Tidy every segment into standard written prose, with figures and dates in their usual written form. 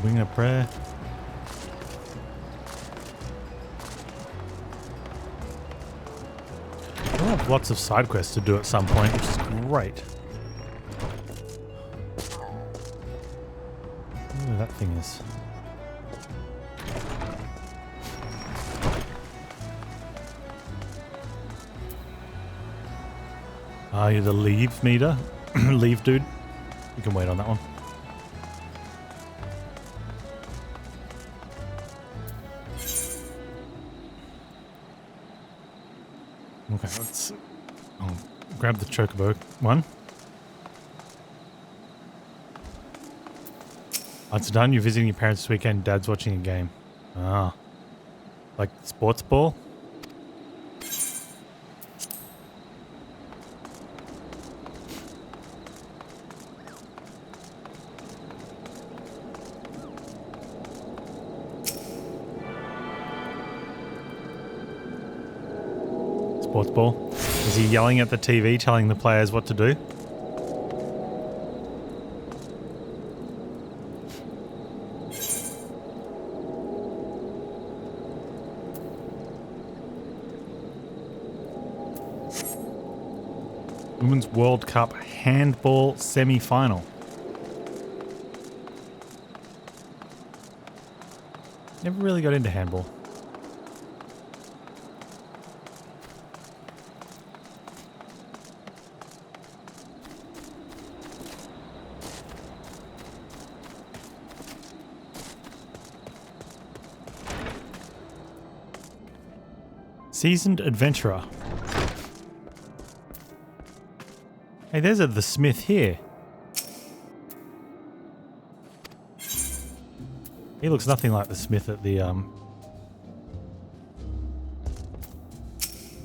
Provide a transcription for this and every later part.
wing a prayer. We'll have lots of side quests to do at some point, which is great. I don't know where that thing is. Ah, you're the leave meter? Leave dude? You can wait on that one. Okay, let's grab the chocobo one. It's done. You're visiting your parents this weekend. Dad's watching a game. Ah. Like sports ball? Sports ball. Is he yelling at the TV, telling the players what to do? Women's World Cup handball semi-final. Never really got into handball. Seasoned adventurer. Hey, there's the smith here. He looks nothing like the smith at the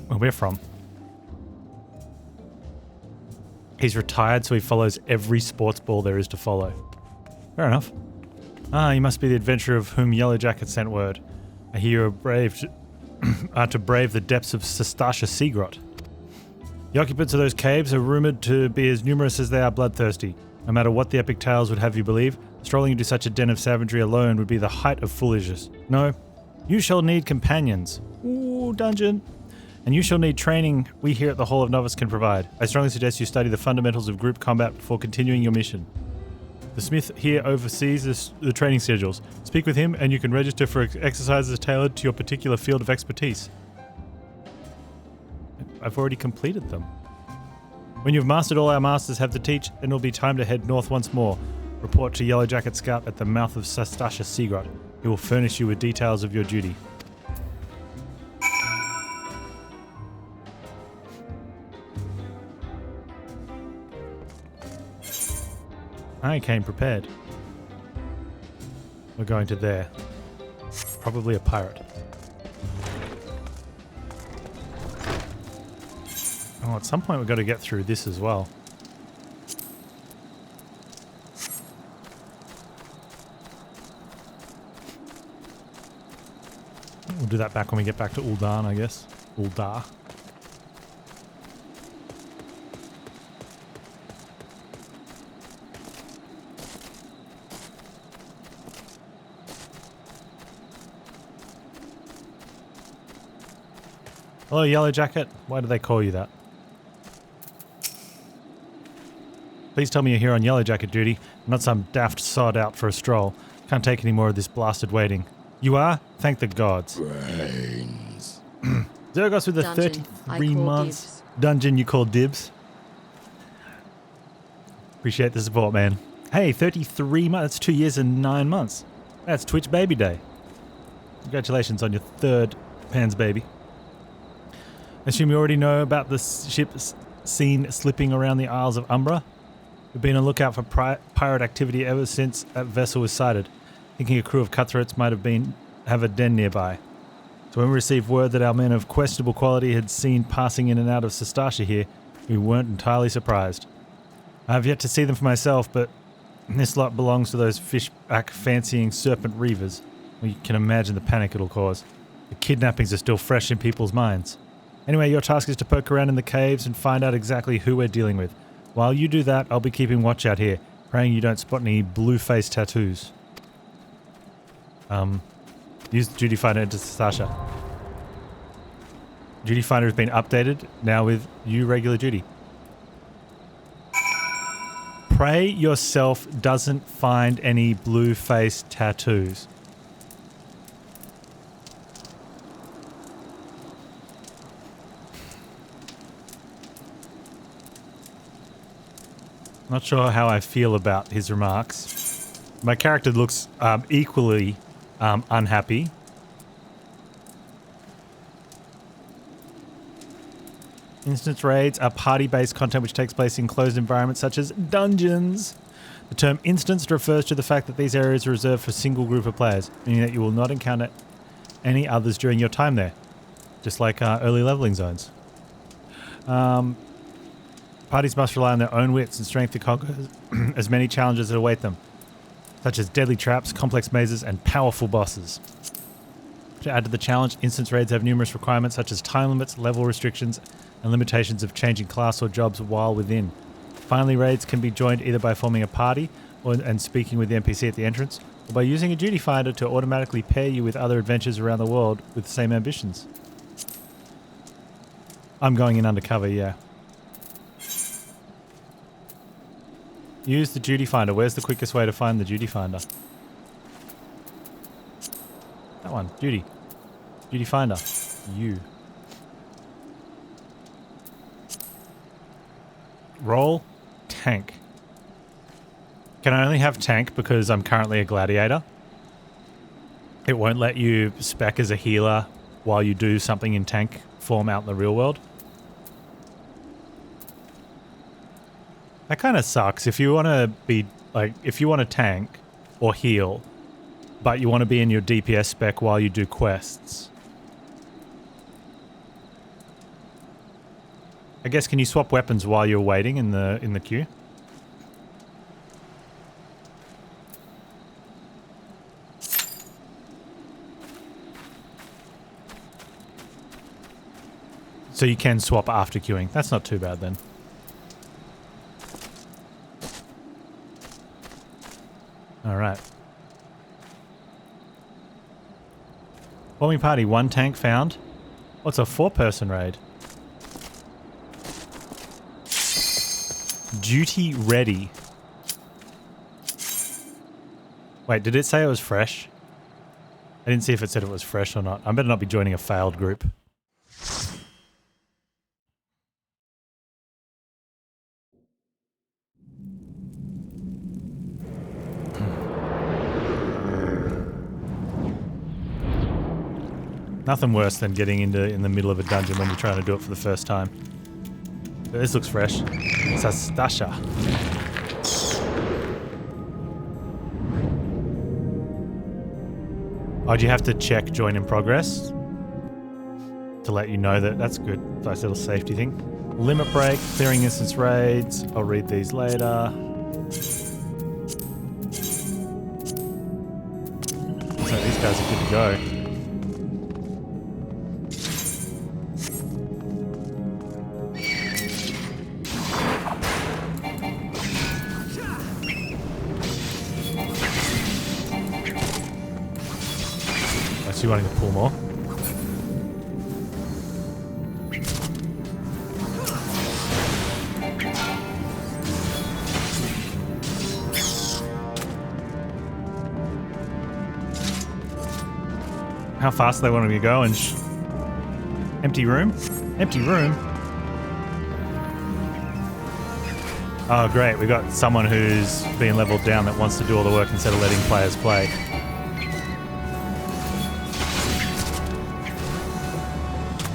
where we're from. He's retired, so he follows every sports ball there is to follow. Fair enough. Ah, you must be the adventurer of whom Yellow Jacket sent word. I hear you're brave to brave the depths of Sastasha Seagrot. The occupants of those caves are rumoured to be as numerous as they are bloodthirsty. No matter what the epic tales would have you believe, strolling into such a den of savagery alone would be the height of foolishness. No, you shall need companions. Ooh, dungeon. And you shall need training we here at the Hall of Novice can provide. I strongly suggest you study the fundamentals of group combat before continuing your mission. The smith here oversees the training schedules. Speak with him and you can register for exercises tailored to your particular field of expertise. I've already completed them. When you've mastered all our masters have to teach, then it'll be time to head north once more. Report to Yellow Jacket Scout at the mouth of Sastasha Seagrot. He will furnish you with details of your duty. I came prepared. We're going to there. Probably a pirate. Oh, at some point we've got to get through this as well. We'll do that back when we get back to Uldan, I guess. Uldar. Hello, Yellow Jacket. Why do they call you that? Please tell me you're here on Yellow Jacket duty, not some daft sod out for a stroll. Can't take any more of this blasted waiting. You are? Thank the gods. Brains. Zergos with the Dungeon, 33 months. dibs. Dungeon, you call dibs. Appreciate the support, man. Hey, 33 months. That's 2 years and 9 months. That's Twitch Baby Day. Congratulations on your third Panz baby. I assume you already know about the ship seen slipping around the Isles of Umbra. We've been on lookout for pirate activity ever since that vessel was sighted, thinking a crew of cutthroats might have a den nearby. So when we received word that our men of questionable quality had seen passing in and out of Sastasha here, we weren't entirely surprised. I have yet to see them for myself, but this lot belongs to those fishback fancying serpent reavers. Well, you can imagine the panic it'll cause. The kidnappings are still fresh in people's minds. Anyway, your task is to poke around in the caves and find out exactly who we're dealing with. While you do that, I'll be keeping watch out here, praying you don't spot any blue-faced tattoos. Use the duty finder into Sasha. Duty finder has been updated, now with you regular duty. Pray yourself doesn't find any blue face tattoos. Not sure how I feel about his remarks. My character looks equally unhappy. Instance raids are party-based content which takes place in closed environments such as dungeons. The term instanced refers to the fact that these areas are reserved for a single group of players, meaning that you will not encounter any others during your time there, just like early leveling zones. Parties must rely on their own wits and strength to conquer as many challenges that await them, such as deadly traps, complex mazes, and powerful bosses. To add to the challenge, instance raids have numerous requirements such as time limits, level restrictions, and limitations of changing class or jobs while within. Finally, raids can be joined either by forming a party and speaking with the NPC at the entrance, or by using a duty finder to automatically pair you with other adventures around the world with the same ambitions. I'm going in undercover, yeah. Use the duty finder. Where's the quickest way to find the duty finder? That one. Duty. Duty finder. You. Roll. Tank. Can I only have tank because I'm currently a gladiator? It won't let you spec as a healer while you do something in tank form out in the real world? That kind of sucks. If you want to be, like, if you want to tank or heal, but you want to be in your DPS spec while you do quests. I guess, can you swap weapons while you're waiting in the queue? So you can swap after queuing. That's not too bad then. Alright. Forming party, 1 tank found. What's a 4-person raid? Duty ready. Wait, did it say it was fresh? I didn't see if it said it was fresh or not. I better not be joining a failed group. Nothing worse than getting in the middle of a dungeon when you're trying to do it for the first time. But this looks fresh. Sastasha. Oh, do you have to check join in progress? To let you know that that's good. Nice little safety thing. Limit break, clearing instance raids. I'll read these later. So these guys are good to go. You wanting to pull more? How fast do they want me to go? And empty room? Empty room? Oh great, we got someone who's being leveled down that wants to do all the work instead of letting players play.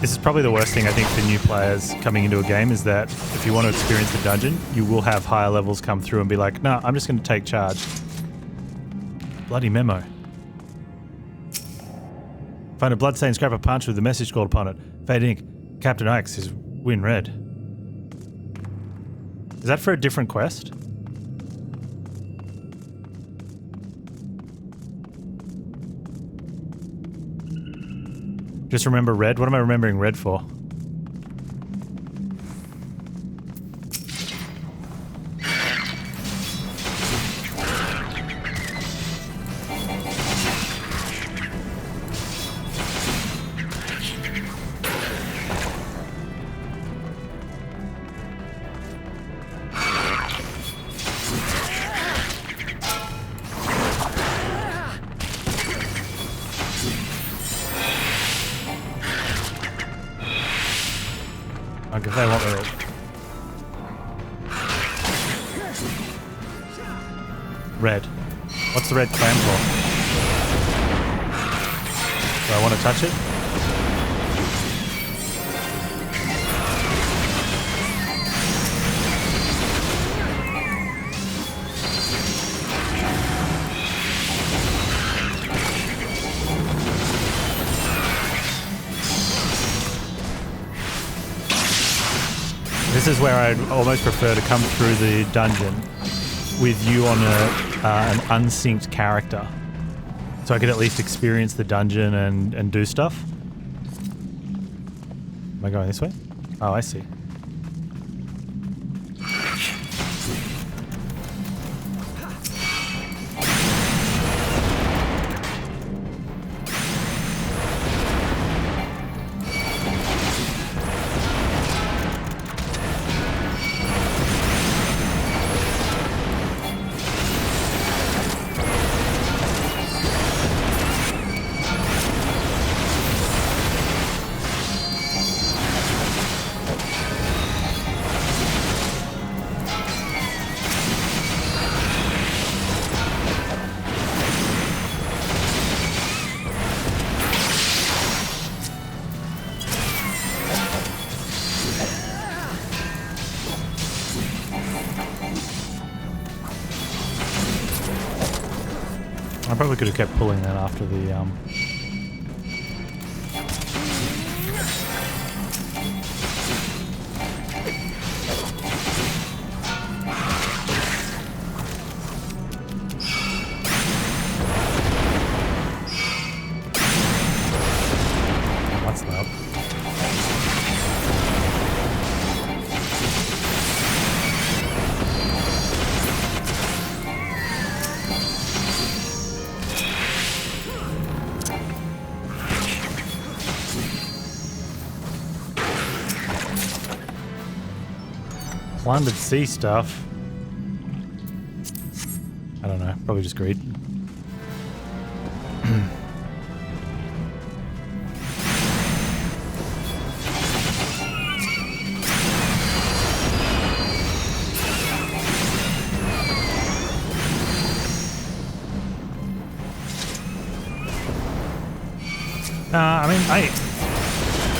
This is probably the worst thing I think for new players coming into a game is that if you want to experience the dungeon, you will have higher levels come through and be like, no, I'm just going to take charge. Bloody memo. Find a bloodstained scrap of punch with the message called upon it. Fade ink. Captain Ike's is win red. Is that for a different quest? Just remember red? What am I remembering red for? Okay, they want the... Red. What's the red clam for? Do I want to touch it? This is where I'd almost prefer to come through the dungeon with you on an unsynced character, so I could at least experience the dungeon and do stuff. Am I going this way? Oh, I see. I probably could have kept pulling that after the What's that? Plundered sea stuff. I don't know, probably just greed. I mean,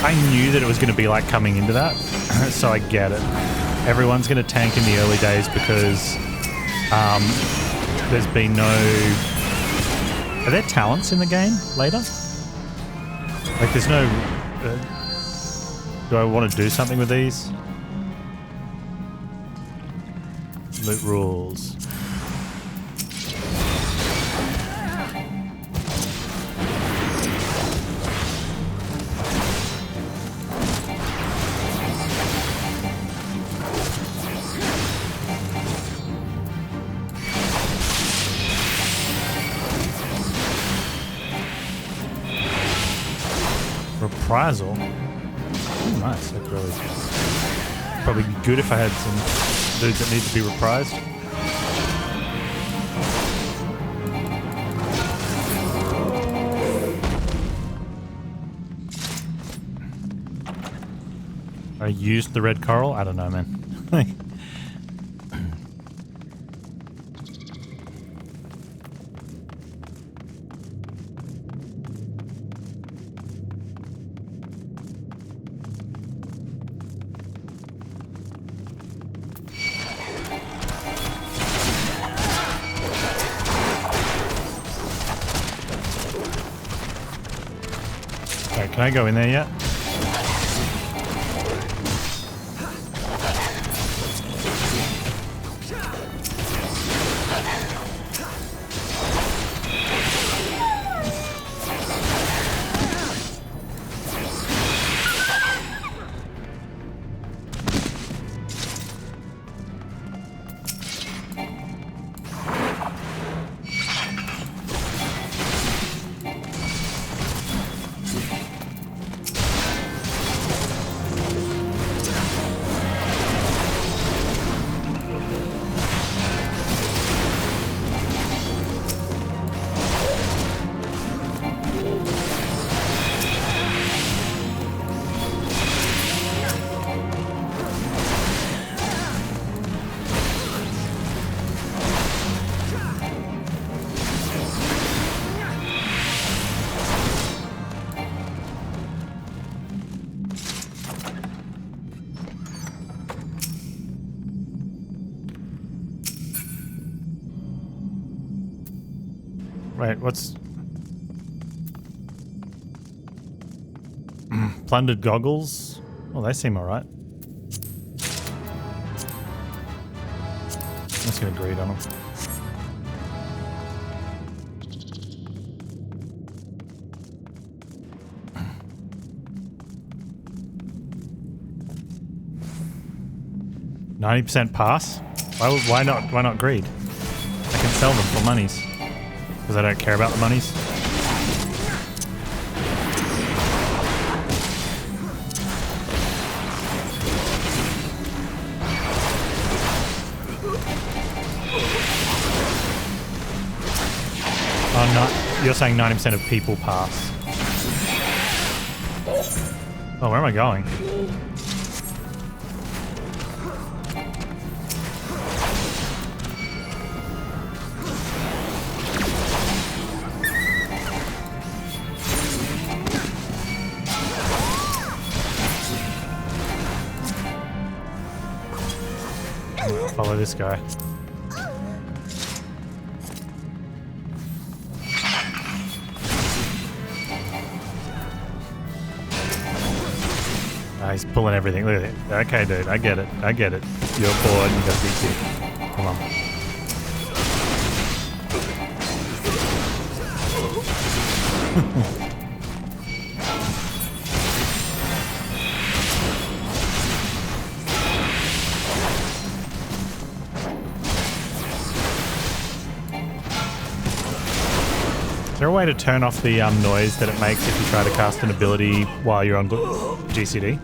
I knew that it was going to be like coming into that, so I get it. Everyone's going to tank in the early days because there's been no... Are there talents in the game later? Like there's no... do I want to do something with these? Loot rules. Reprisal? Oh, nice. That's really... Probably be good if I had some dudes that need to be reprised. I used the red coral? I don't know, man. Can I go in there yet? Wait, what's... Plundered goggles? Well, they seem alright. I'm just gonna greed on them. %pass? Why not greed? I can sell them for monies. Because I don't care about the monies. Oh, no, you're saying 90% of people pass. Oh, where am I going? Follow this guy. He's pulling everything. Look at it. Okay, dude. I get it. I get it. You're bored. You got a big dick. Come on. Is there a way to turn off the noise that it makes if you try to cast an ability while you're on GCD?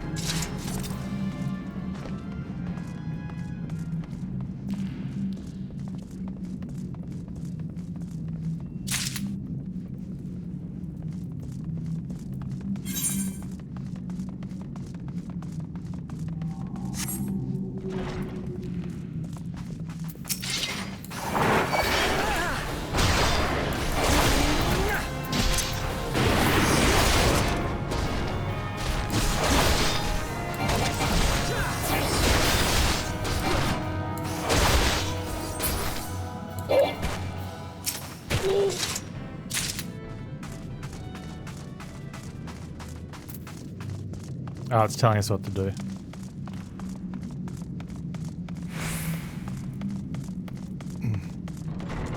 Oh, it's telling us what to do.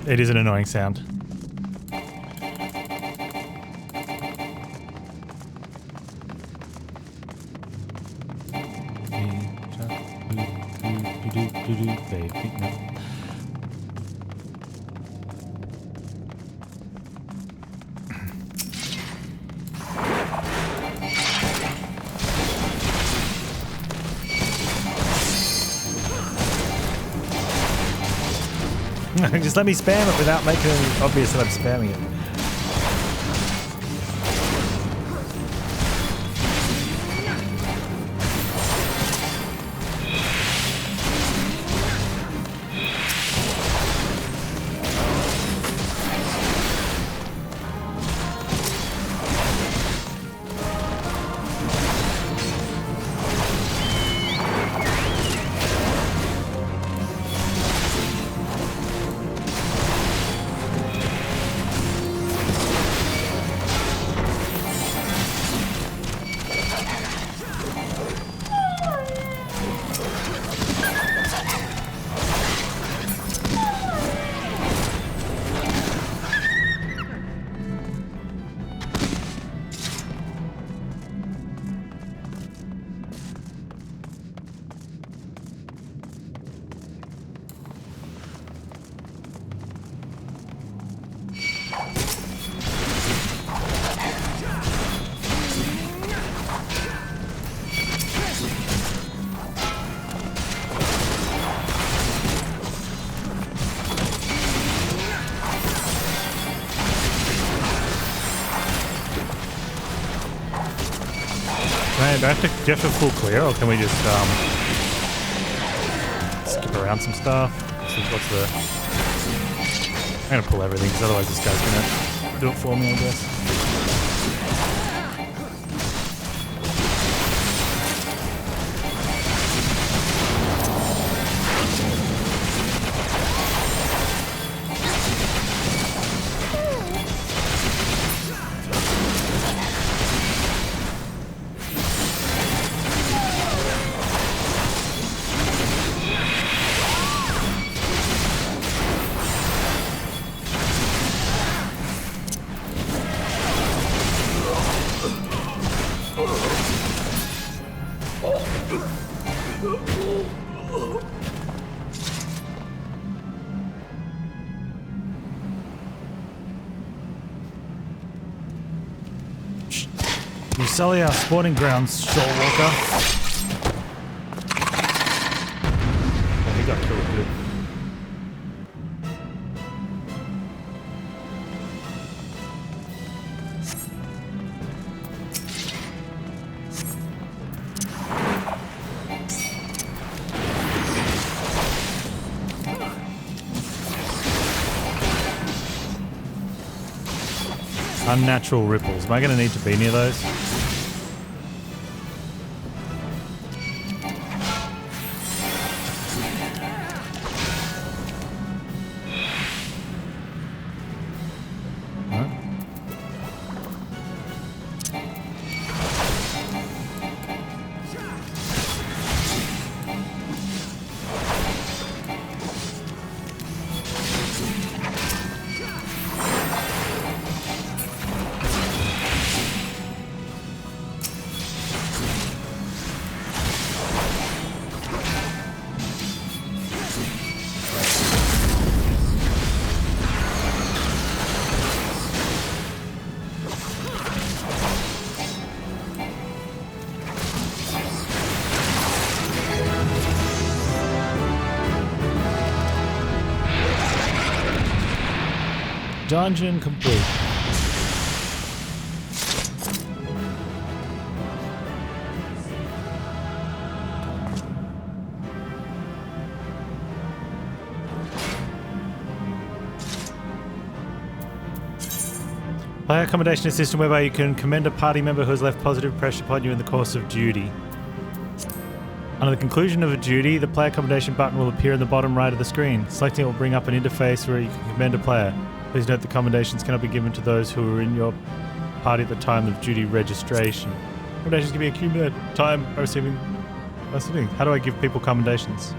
It is an annoying sound. Just let me spam it without making it obvious that I'm spamming it. Do I have to get a full clear, or can we just skip around some stuff? What's the... I'm gonna pull everything, because otherwise this guy's gonna do it for me, I guess. You sully our spawning grounds, Shorewalker. Oh, he got killed good. Unnatural ripples. Am I going to need to be near those? Huh? Dungeon complete. Player accommodation is a system whereby you can commend a party member who has left positive pressure upon you in the course of duty. Under the conclusion of a duty, the player accommodation button will appear in the bottom right of the screen. Selecting it will bring up an interface where you can commend a player. Please note the commendations cannot be given to those who are in your party at the time of duty registration. Commendations can be accumulated time by receiving... That's the thing. How do I give people commendations?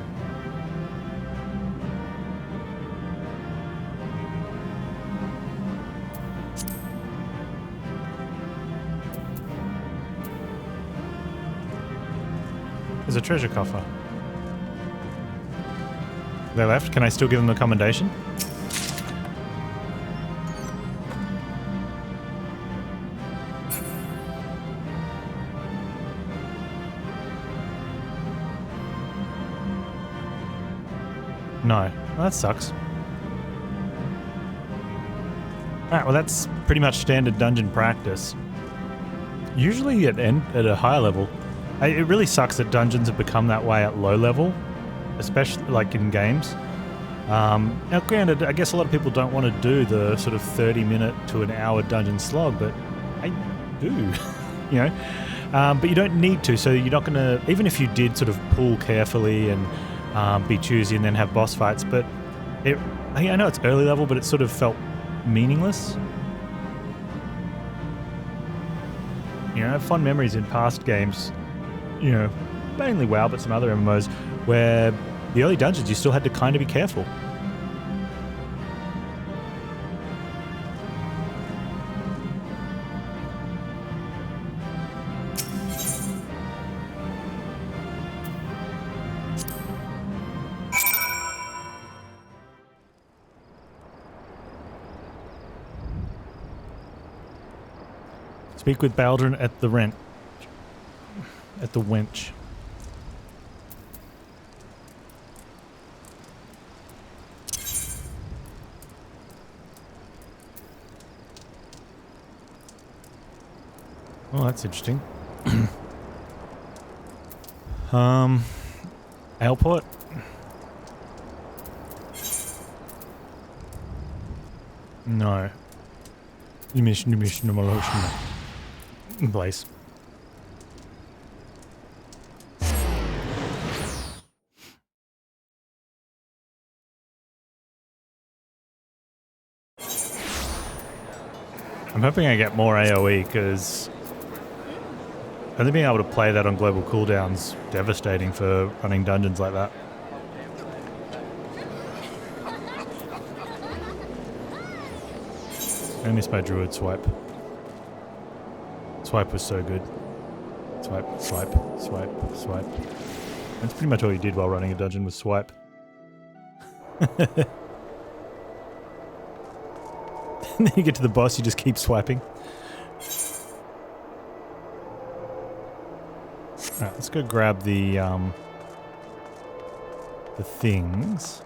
There's a treasure coffer. They left. Can I still give them the commendation? No. Well, that sucks. Alright, well that's pretty much standard dungeon practice. Usually at a higher level. It really sucks that dungeons have become that way at low level, especially like in games. Now granted, I guess a lot of people don't want to do the sort of 30-minute to an hour dungeon slog, but I do, you know. But you don't need to, so you're not going to, even if you did sort of pull carefully and be choosy and then have boss fights, but I know it's early level, but it sort of felt meaningless. You know, I have fond memories in past games, you know, mainly WoW, but some other MMOs, where the early dungeons you still had to kind of be careful. Speak with Baldrin at the rent. At the wench. Oh, that's interesting. Airport. No. Place. I'm hoping I get more AoE because only being able to play that on global cooldown's devastating for running dungeons like that. I miss my druid swipe. Swipe was so good. Swipe, swipe, swipe, swipe. That's pretty much all you did while running a dungeon was swipe. And then you get to the boss, you just keep swiping. Alright, let's go grab the things.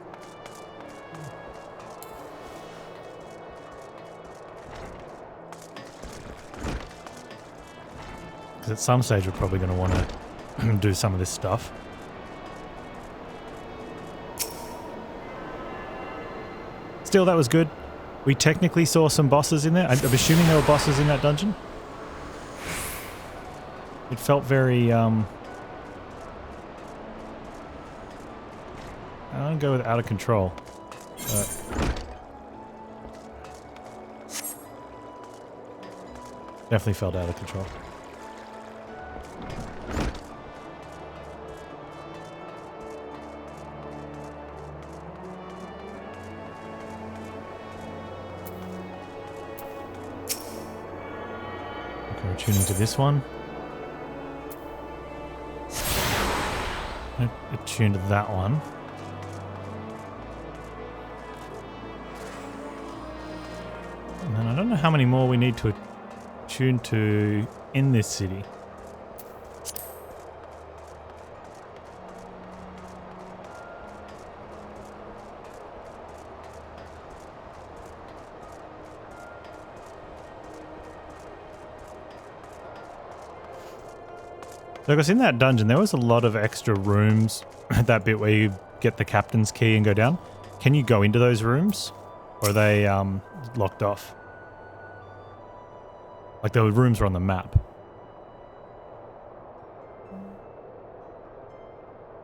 Because at some stage we're probably going to want to do some of this stuff. Still, that was good. We technically saw some bosses in there. I'm assuming there were bosses in that dungeon. It felt very, I don't go with out of control. Definitely felt out of control. Okay, we're tuning to this one. Attune to that one. And then I don't know how many more we need to attune to in this city. So, because in that dungeon, there was a lot of extra rooms at that bit where you get the captain's key and go down. Can you go into those rooms? Or are they locked off? Like the rooms were on the map.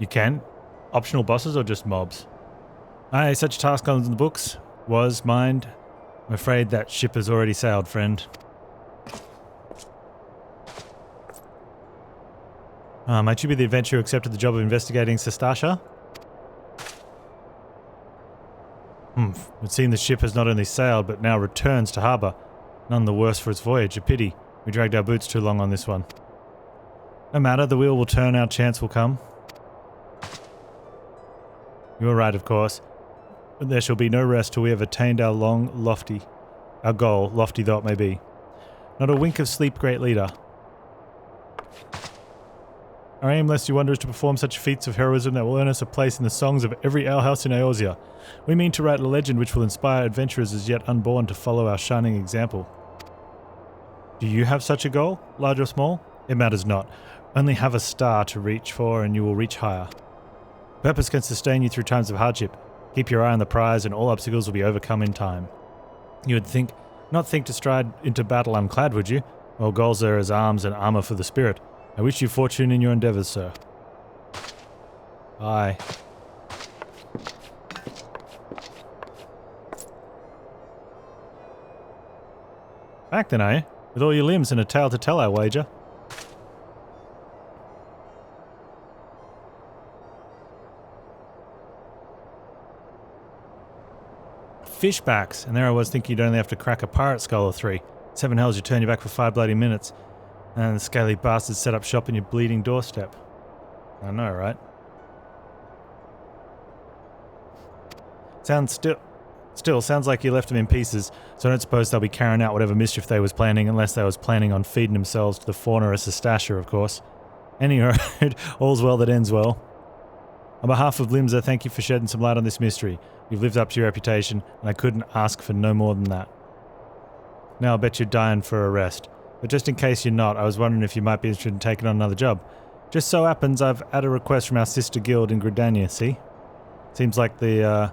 You can? Optional bosses or just mobs? Aye, such a task comes in the books. Was mined. I'm afraid that ship has already sailed, friend. Might you be the adventurer who accepted the job of investigating Sestasha? It seems the ship has not only sailed, but now returns to harbour. None the worse for its voyage. A pity. We dragged our boots too long on this one. No matter, the wheel will turn, our chance will come. You are right, of course. But there shall be no rest till we have attained our goal, lofty though it may be. Not a wink of sleep, great leader. Our aim, lest you wonder, is to perform such feats of heroism that will earn us a place in the songs of every alehouse in Eorzea. We mean to write a legend which will inspire adventurers as yet unborn to follow our shining example. Do you have such a goal, large or small? It matters not. Only have a star to reach for and you will reach higher. Purpose can sustain you through times of hardship. Keep your eye on the prize and all obstacles will be overcome in time. You would not think to stride into battle unclad, would you? Well, goals are as arms and armour for the spirit. I wish you fortune in your endeavours, sir. Bye. Back then, eh? With all your limbs and a tale to tell, I wager. Fishbacks. And there I was thinking you'd only have to crack a pirate skull or 3. 7 hells, you turn your back for 5 bloody minutes. And the scaly bastards set up shop on your bleeding doorstep. I know, right? Still, sounds like you left them in pieces, so I don't suppose they'll be carrying out whatever mischief they was planning, unless they was planning on feeding themselves to the fauna of Sestasha, of course. Anyway, all's well that ends well. On behalf of Limsa, thank you for shedding some light on this mystery. You've lived up to your reputation, and I couldn't ask for no more than that. Now I'll bet you're dying for a rest. But just in case you're not, I was wondering if you might be interested in taking on another job. Just so happens I've had a request from our sister guild in Gridania, see? Seems like the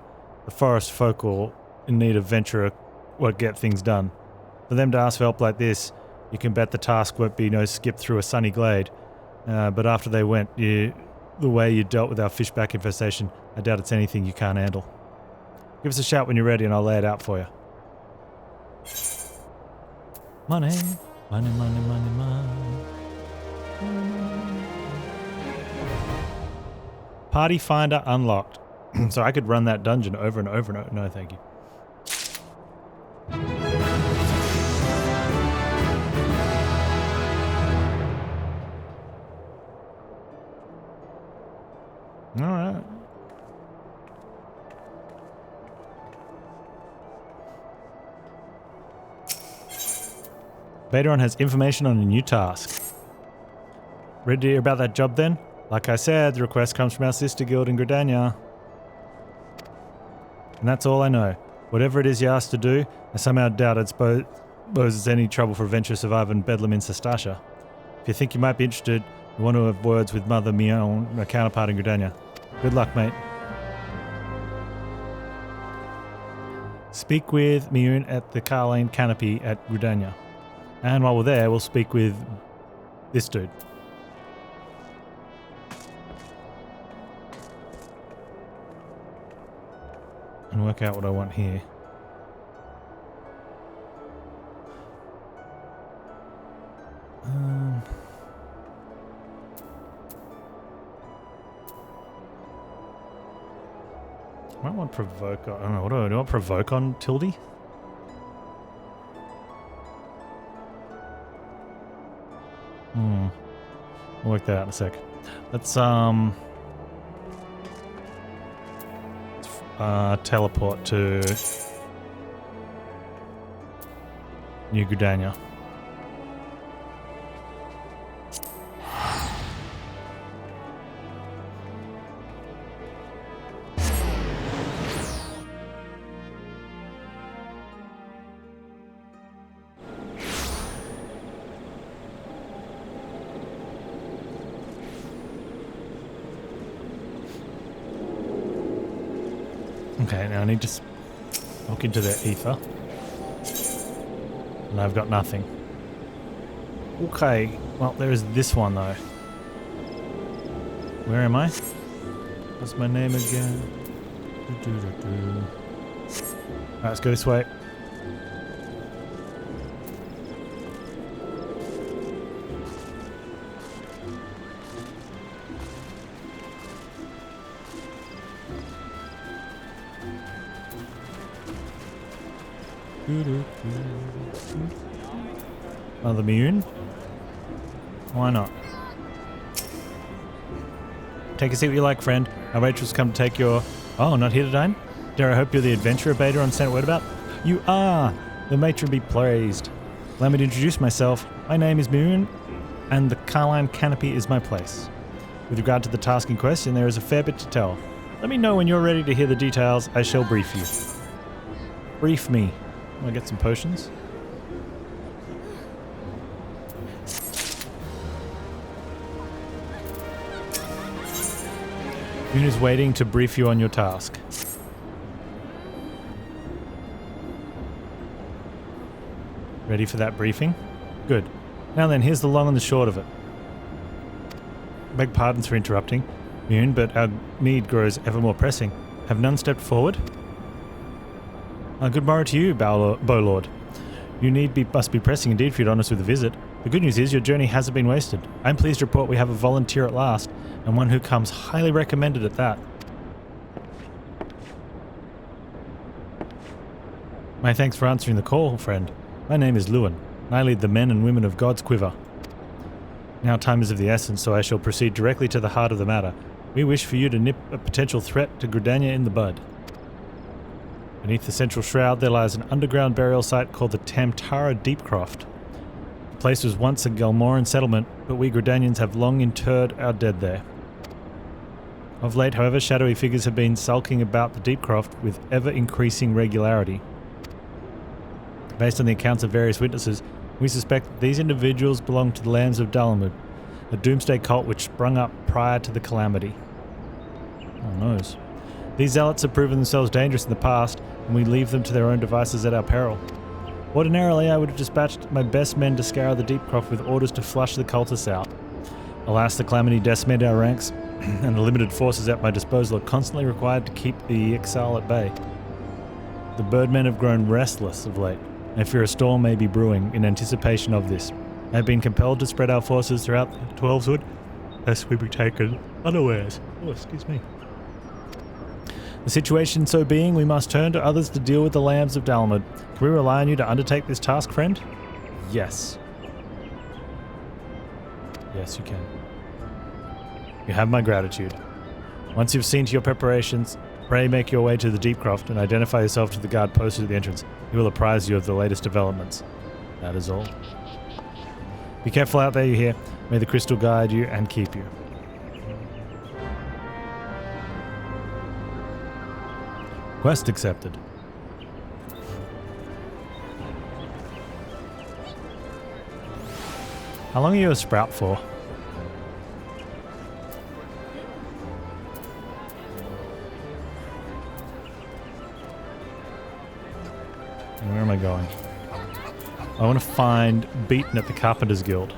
forest folk are in need of venturer what get things done. For them to ask for help like this, you can bet the task won't be no skip through a sunny glade. But after they went, the way you dealt with our fishback infestation, I doubt it's anything you can't handle. Give us a shout when you're ready and I'll lay it out for you. Money. Money, money, money, money. Party finder unlocked. So I could run that dungeon over and over and over. No, thank you. Alright. Vaderon has information on a new task. Ready to hear about that job then? Like I said, the request comes from our sister guild in Gridania. And that's all I know. Whatever it is you asked to do, I somehow doubt it poses any trouble for adventurous survivor in Bedlam in Sestasha. If you think you might be interested, you want to have words with Mother Mion, a counterpart in Gridania. Good luck, mate. Speak with Mion at the Garlean Canopy at Gridania. And while we're there, we'll speak with this dude. And work out what I want here. I might want provoke on, I don't know, what do I want provoke on Tildy? We'll work that out in a sec. Let's teleport to New Gridania. Okay, now I need to walk into their ether. And I've got nothing. Okay, well, there is this one though. Where am I? What's my name again? Alright, let's go this way. Another Mion? Why not? Take a seat what you like, friend. Our Rachel's come to take your... Oh, not here to dine? Dare I hope you're the adventurer beta on sent word about? You are! The matron be praised. Allow me to introduce myself. My name is Mion, and the Garlean Canopy is my place. With regard to the task in question, there is a fair bit to tell. Let me know when you're ready to hear the details. I shall brief you. Brief me. Want to get some potions? Mion is waiting to brief you on your task. Ready for that briefing? Good. Now then, here's the long and the short of it. Beg pardon for interrupting, Mion, but our need grows ever more pressing. Have none stepped forward? Good morrow to you, Bowlord. Your need must be pressing indeed for you to honour us with a visit. The good news is your journey hasn't been wasted. I'm pleased to report we have a volunteer at last, and one who comes highly recommended at that. My thanks for answering the call, friend. My name is Lewin, and I lead the men and women of God's Quiver. Now time is of the essence, so I shall proceed directly to the heart of the matter. We wish for you to nip a potential threat to Gridania in the bud. Beneath the central shroud there lies an underground burial site called the Tamtara Deepcroft. The place was once a Galmoran settlement, but we Gridanians have long interred our dead there. Of late, however, shadowy figures have been sulking about the Deepcroft with ever-increasing regularity. Based on the accounts of various witnesses, we suspect that these individuals belong to the Lambs of Dalamud, a doomsday cult which sprung up prior to the Calamity. Oh, knows. These zealots have proven themselves dangerous in the past, and we leave them to their own devices at our peril. Ordinarily, I would have dispatched my best men to scour the Deepcroft with orders to flush the cultists out. Alas, the Calamity decimated our ranks, and the limited forces at my disposal are constantly required to keep the exile at bay. The birdmen have grown restless of late, and I fear a storm may be brewing in anticipation of this. I have been compelled to spread our forces throughout the Twelveswood, lest we be taken unawares. Oh, excuse me. The situation so being, we must turn to others to deal with the Lambs of Dalamud. Can we rely on you to undertake this task, friend? Yes. Yes, you can. You have my gratitude. Once you've seen to your preparations, pray make your way to the Deepcroft and identify yourself to the guard posted at the entrance. He will apprise you of the latest developments. That is all. Be careful out there, you hear. May the crystal guide you and keep you. Quest accepted. How long are you a sprout for? Where am I going? I want to find Beaten at the Carpenter's Guild.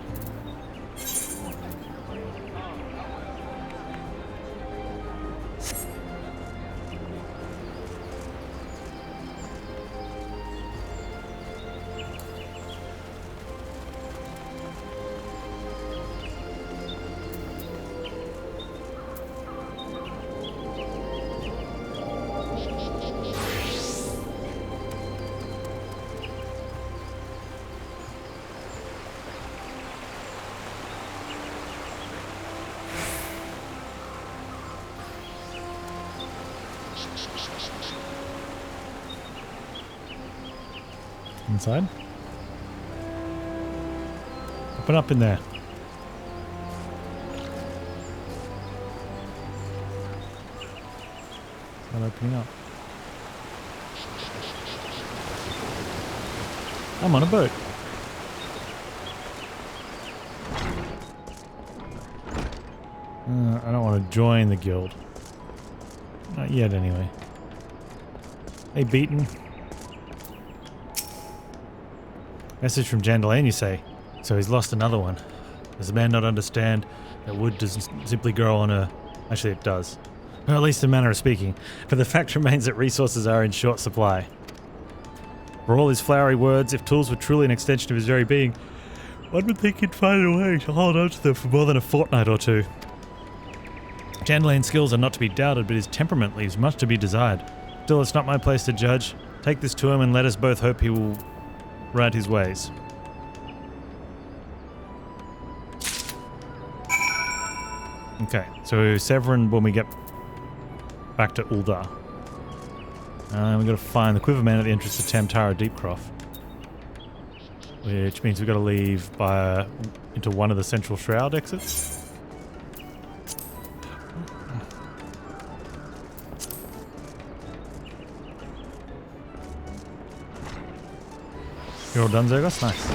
Inside? Open up in there. It's not opening up. I'm on a boat. I don't want to join the guild. Not yet, anyway. Hey, Beaten. Message from Garlean, you say? So he's lost another one. Does the man not understand that wood doesn't simply grow on a... Actually, it does. Or at least in manner of speaking. But the fact remains that resources are in short supply. For all his flowery words, if tools were truly an extension of his very being, one would think he'd find a way to hold on to them for more than a fortnight or two. Garlean's skills are not to be doubted, but his temperament leaves much to be desired. Still, it's not my place to judge. Take this to him and let us both hope he will right his ways. Okay, so Severin when we get back to Uldar. We've got to find the Quiverman at the entrance to Tamtara Deepcroft. Which means we've got to leave into one of the central shroud exits. You're all done, Zergos? Nice.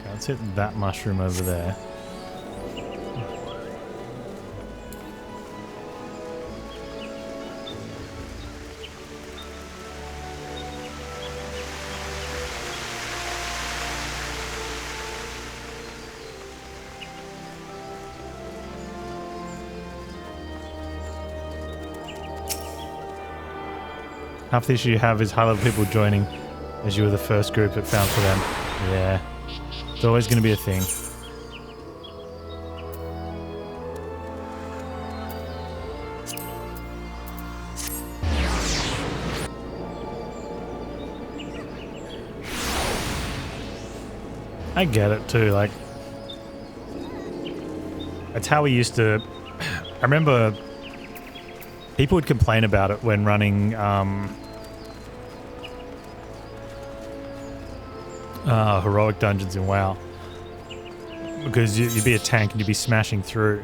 Okay, let's hit that mushroom over there. Half the issue you have is high-level people joining as you were the first group that found for them. Yeah. It's always going to be a thing. I get it too, like... That's how we used to... I remember... People would complain about it when running heroic dungeons in WoW, because you'd be a tank and you'd be smashing through,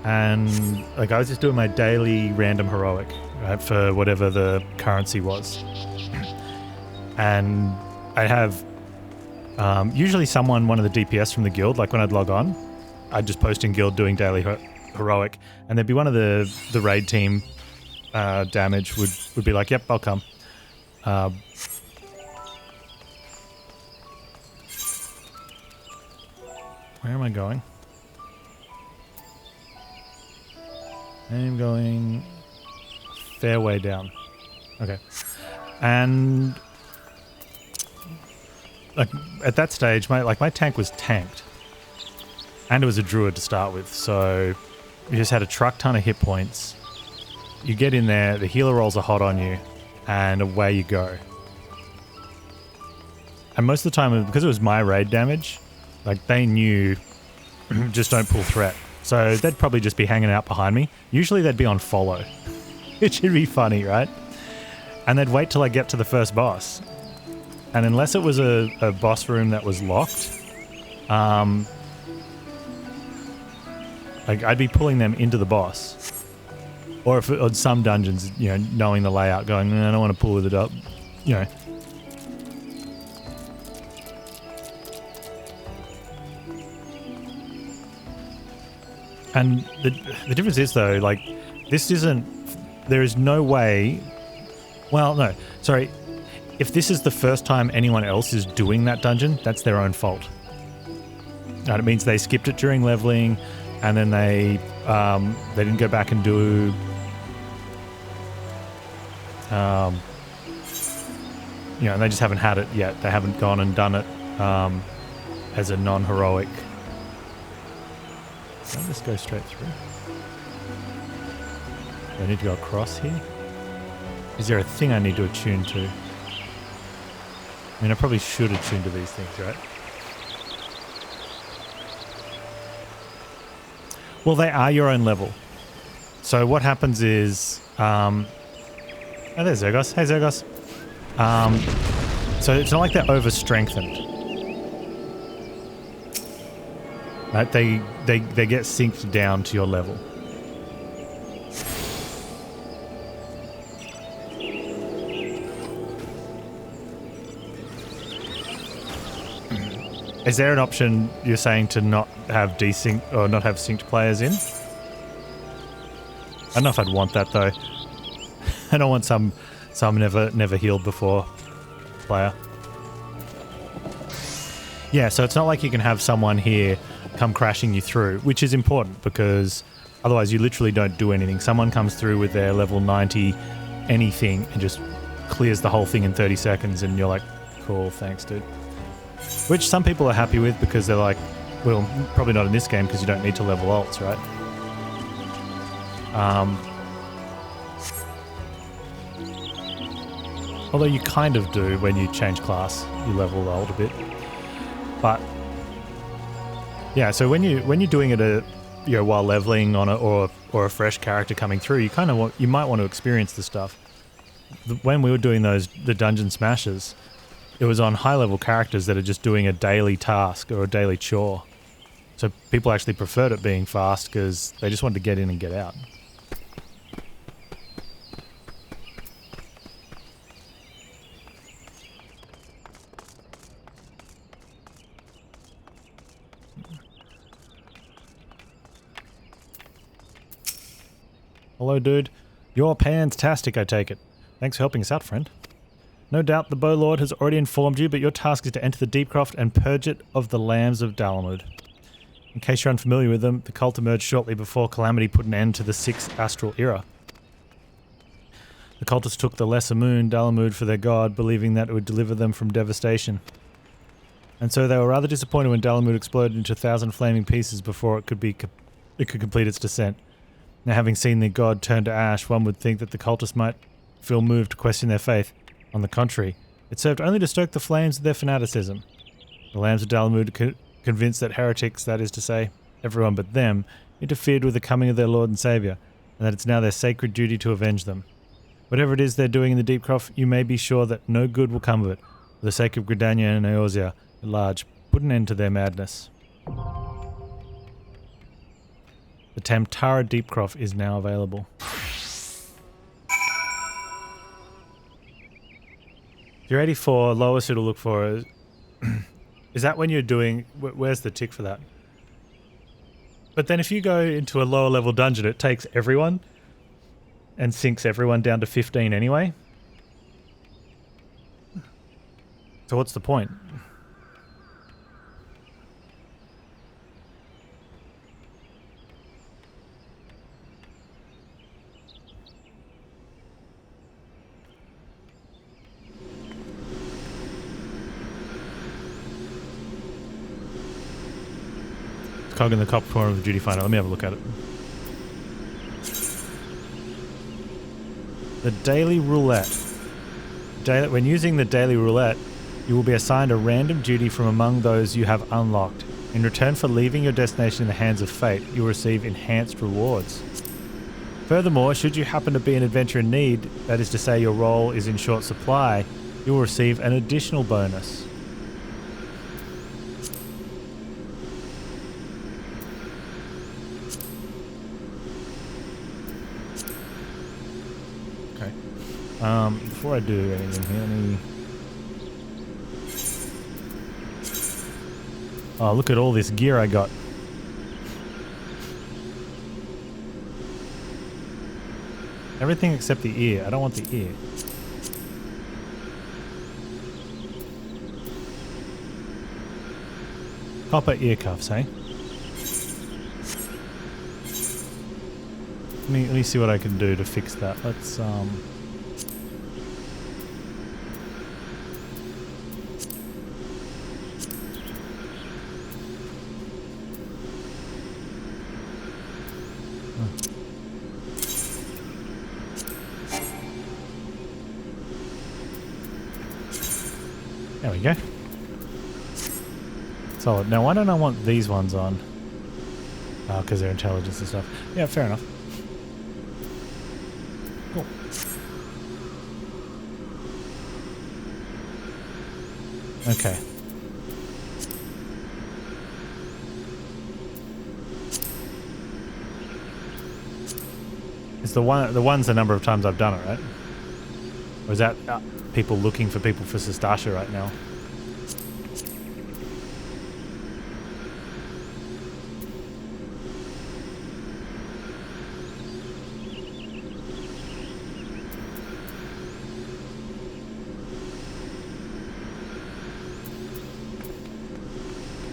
and like I was just doing my daily random heroic, right, for whatever the currency was, and I'd have usually one of the DPS from the guild, like when I'd log on, I'd just post in guild doing daily heroic, and there'd be one of the raid team damage would be like, yep, I'll come. Where am I going? I'm going fair way down. Okay. And like at that stage, my tank was tanked. And it was a druid to start with, so you just had a truck ton of hit points. You get in there, the healer rolls are hot on you, and away you go. And most of the time, because it was my raid damage, like they knew, just don't pull threat. So they'd probably just be hanging out behind me. Usually they'd be on follow. It should be funny, right? And they'd wait till I get to the first boss. And unless it was a boss room that was locked, like I'd be pulling them into the boss. Or if on some dungeons, you know, knowing the layout, going, I don't want to pull with it up, you know. And the difference is though, like, this isn't, there is no way, well, no, sorry. If this is the first time anyone else is doing that dungeon, that's their own fault. And it means they skipped it during leveling, and then they didn't go back and do you know, they just haven't had it yet. They haven't gone and done it as a non-heroic. Can I just go straight through? Do I need to go across here? Is there a thing I need to attune to? I mean, I probably should attune to these things, right? Well, they are your own level. So what happens is... oh, there's Zergos. Hey, Zergos. So it's not like they're over-strengthened. Right? They get synced down to your level. Is there an option you're saying to not have desync or not have synced players in? I don't know if I'd want that though. I don't want some never healed before player. Yeah, so it's not like you can have someone here come crashing you through, which is important because otherwise you literally don't do anything. Someone comes through with their level 90 anything and just clears the whole thing in 30 seconds and you're like, cool, thanks dude. Which some people are happy with because they're like, well, probably not in this game because you don't need to level ults, right? Although you kind of do when you change class, you level the ult a bit. But yeah, so when you're doing it while leveling on it or a fresh character coming through, you might want to experience the stuff. When we were doing the dungeon smashes, it was on high-level characters that are just doing a daily task or a daily chore. So people actually preferred it being fast because they just wanted to get in and get out. Hello, dude. You're Panztastic, I take it. Thanks for helping us out, friend. No doubt the Bow Lord has already informed you, but your task is to enter the Deepcroft and purge it of the lambs of Dalamud. In case you're unfamiliar with them, the cult emerged shortly before Calamity put an end to the 6th astral era. The cultists took the lesser moon, Dalamud, for their god, believing that it would deliver them from devastation. And so they were rather disappointed when Dalamud exploded into 1,000 flaming pieces before it could complete its descent. Now, having seen the god turn to ash, one would think that the cultists might feel moved to question their faith. On the contrary, it served only to stoke the flames of their fanaticism. The lambs of Dalamud convinced that heretics, that is to say, everyone but them, interfered with the coming of their Lord and Saviour, and that it's now their sacred duty to avenge them. Whatever it is they're doing in the Deepcroft, you may be sure that no good will come of it. For the sake of Gridania and Eorzea at large, put an end to their madness. The Tamtara Deepcroft is now available. You're 84, lowest it'll look for is that when you're doing, where's the tick for that? But then if you go into a lower level dungeon, it takes everyone and sinks everyone down to 15 anyway. So what's the point? Cog in the top corner of the duty finder. Let me have a look at it. The daily roulette. When using the daily roulette, you will be assigned a random duty from among those you have unlocked. In return for leaving your destination in the hands of fate, you'll receive enhanced rewards. Furthermore, should you happen to be an adventurer in need, that is to say your role is in short supply, you will receive an additional bonus. Okay. Before I do anything here, let me... Oh, look at all this gear I got. Everything except the ear. I don't want the ear. Copper ear cuffs, hey? Let me see what I can do to fix that. Let's There we go. Solid. Now, why don't I want these ones on? Oh, because they're intelligence and stuff. Yeah, fair enough. Cool. Okay. It's the one's the number of times I've done it, right? Or is that people looking for people for Sestasha right now?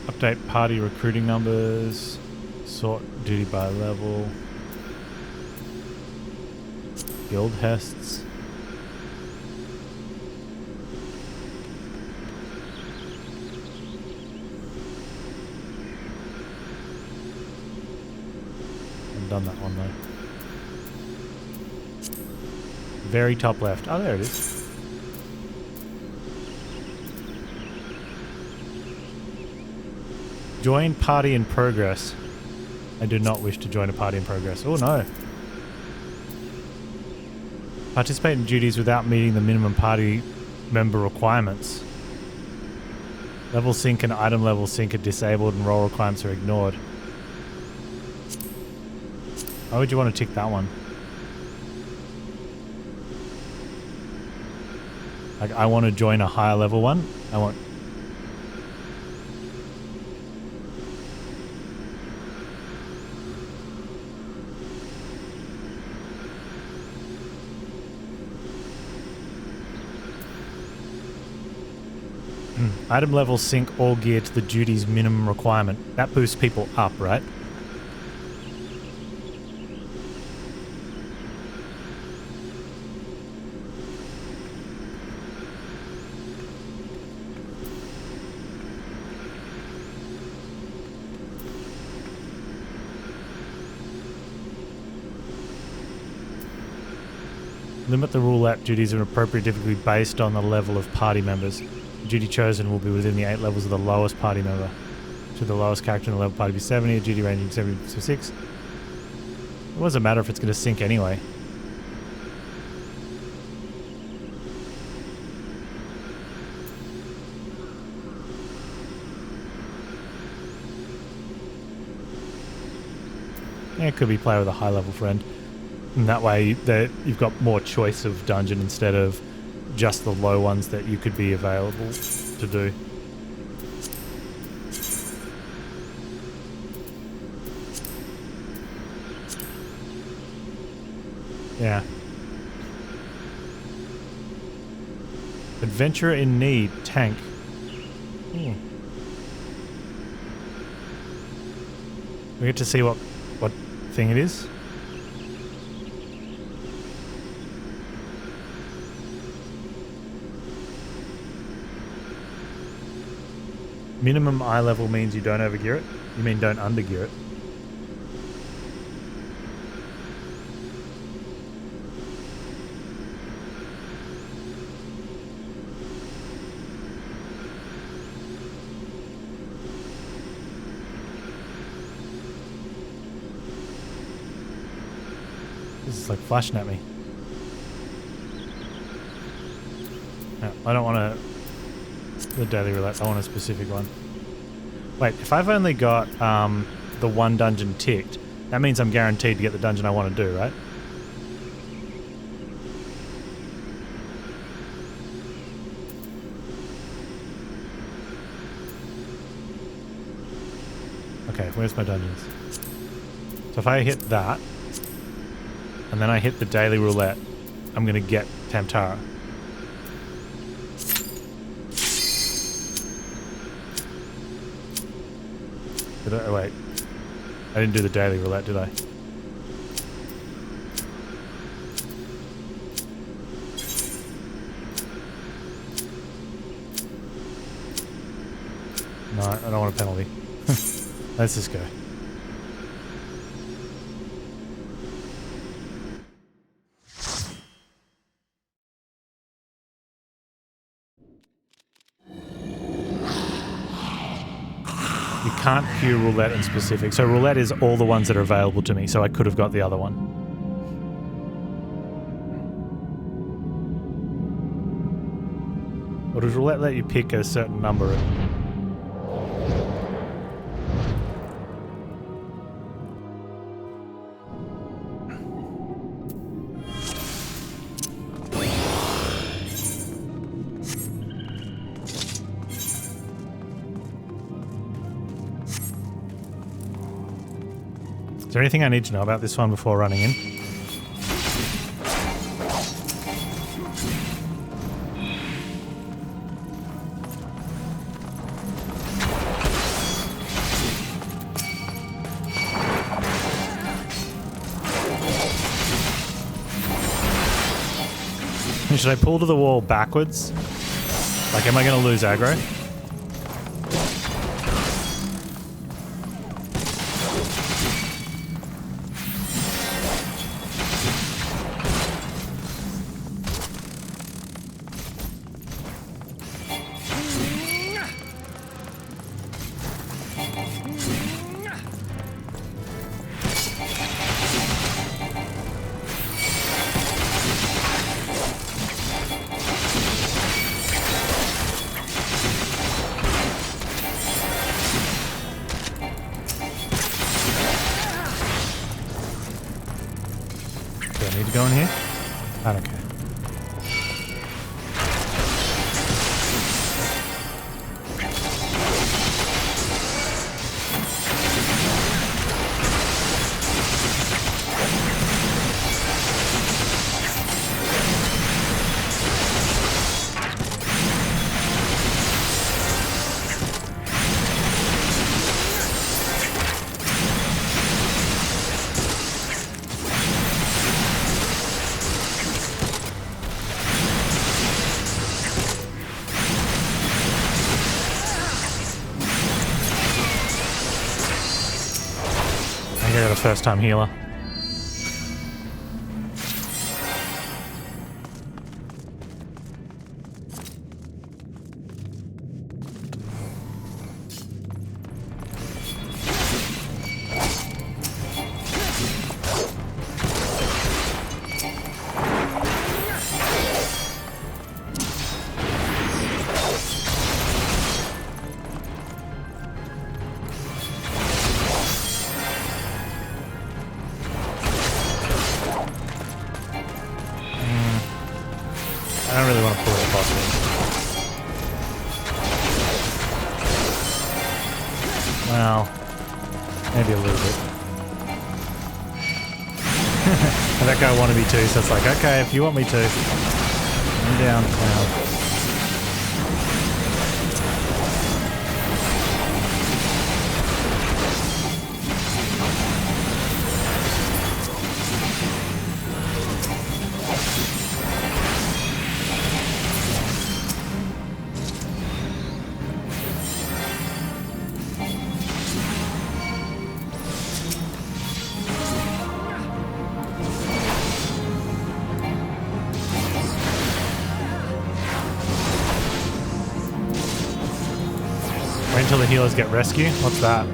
Update party recruiting numbers. Sort duty by level. Guild hests. I've done that one though. Very top left. Oh, there it is. Join party in progress. I do not wish to join a party in progress. Oh no. Participate in duties without meeting the minimum party member requirements. Level sync and item level sync are disabled and role requirements are ignored. Why would you want to tick that one? Like, I want to join a higher level one. I want... Item level sync all gear to the duty's minimum requirement. That boosts people up, right? Limit the roulette duties of appropriate difficulty based on the level of party members. The duty chosen will be within the 8 levels of the lowest party member. Should the lowest character in the level party be 70, a duty ranging 70 to 6. It doesn't matter if it's going to sync anyway. Yeah, it could be play with a high level friend. And that way you've got more choice of dungeon instead of just the low ones that you could be available to do. Yeah. Adventurer in need, tank. Ooh. We get to see what thing it is. Minimum eye level means you don't overgear it? You mean don't undergear it? It's like flashing at me. No, I don't want the daily roulette. I want a specific one. Wait, if I've only got the one dungeon ticked, that means I'm guaranteed to get the dungeon I want to do, right? Okay, where's my dungeons? So if I hit that, and then I hit the daily roulette, I'm going to get Tamtara. Wait. I didn't do the daily roulette, did I? No, I don't want a penalty. Let's just go. You can't queue roulette in specific. So roulette is all the ones that are available to me, so I could have got the other one. Or does roulette let you pick a certain number? Is there anything I need to know about this one before running in? Should I pull to the wall backwards? Like, am I going to lose aggro? Go in here? I don't care. I got a first-time healer. I don't really want to pull it boss in. Well, maybe a little bit. And that guy wanted me to, so it's like, okay, if you want me to, I'm down now. Wait until the healers get rescue? What's that?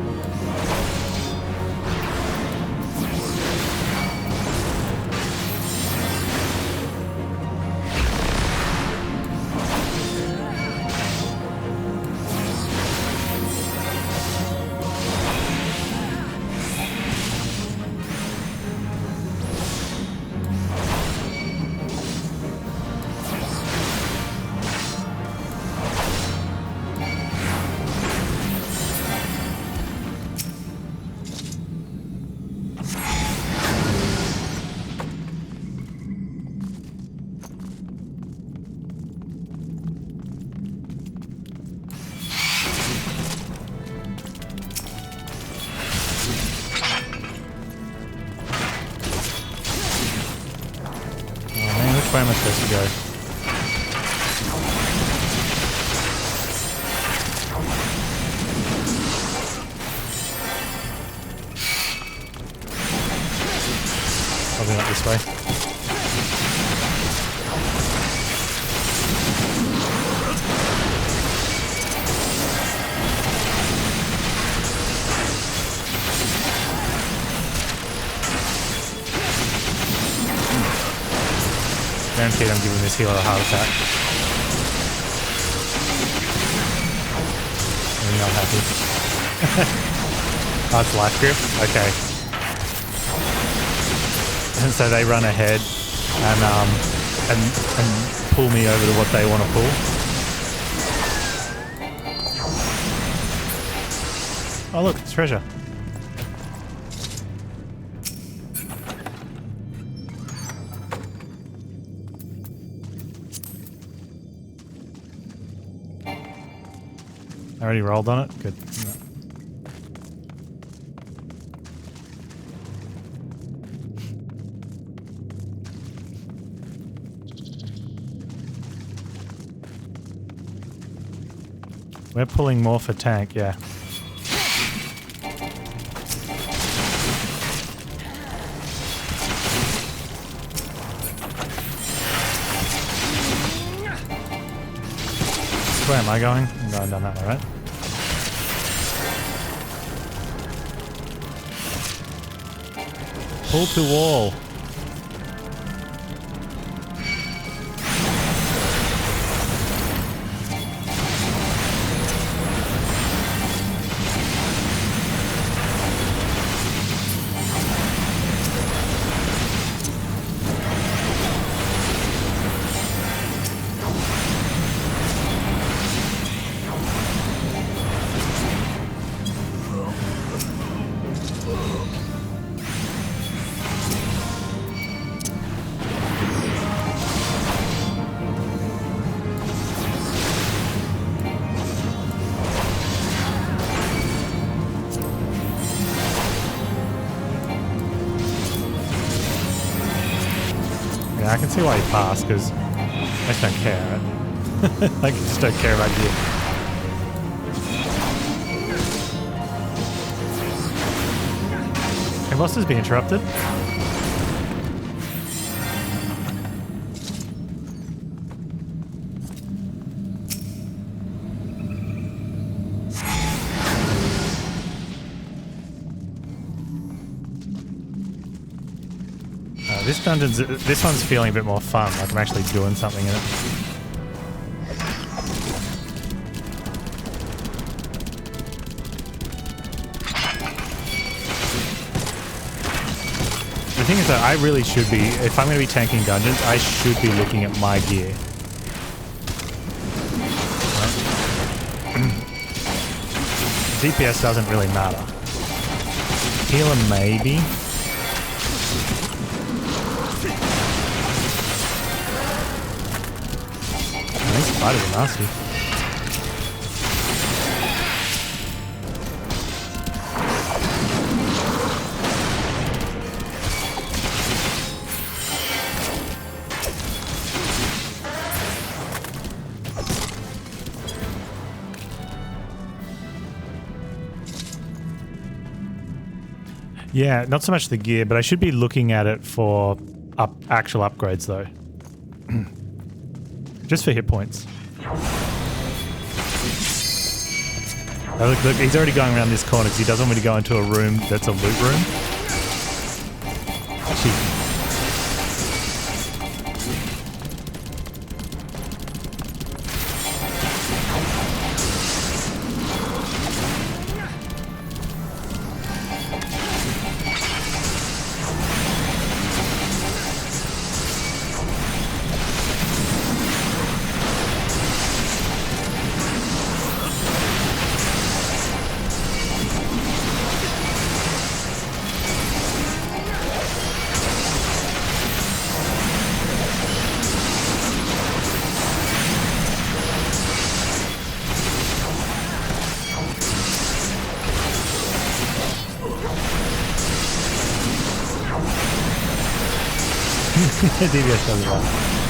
Which way am I supposed to go? Probably not this way. Guaranteed I'm giving this healer a heart attack. I'm not happy. Oh, it's life grip? Okay. And so they run ahead and pull me over to what they want to pull. Oh look, it's treasure. I already rolled on it? Good. Yeah. We're pulling more for tank, yeah. Where am I going? I'm going down that way, right? Pull to wall. I can see why he passed, because I just don't care, right? Like, I just don't care about you. Have bosses be interrupted? This one's feeling a bit more fun, like I'm actually doing something in it. The thing is that I really should be, if I'm going to be tanking dungeons, I should be looking at my gear. Right? DPS doesn't really matter. Healer maybe. These spiders are nasty. Yeah, not so much the gear, but I should be looking at it for actual upgrades though. Just for hit points. Oh, look, he's already going around this corner because he doesn't want me to go into a room that's a loot room. Actually, DBS does it well.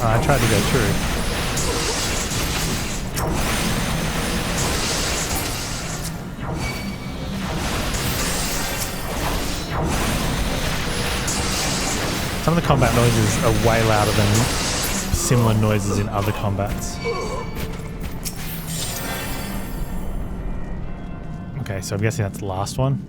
Oh, I tried to go through. Some of the combat noises are way louder than similar noises in other combats. Okay, so I'm guessing that's the last one.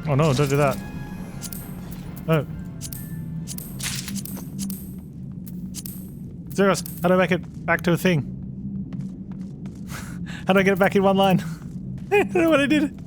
Oh no, don't do that. Oh. Zeros, how do I make it back to a thing? How do I get it back in one line? I don't know what I did.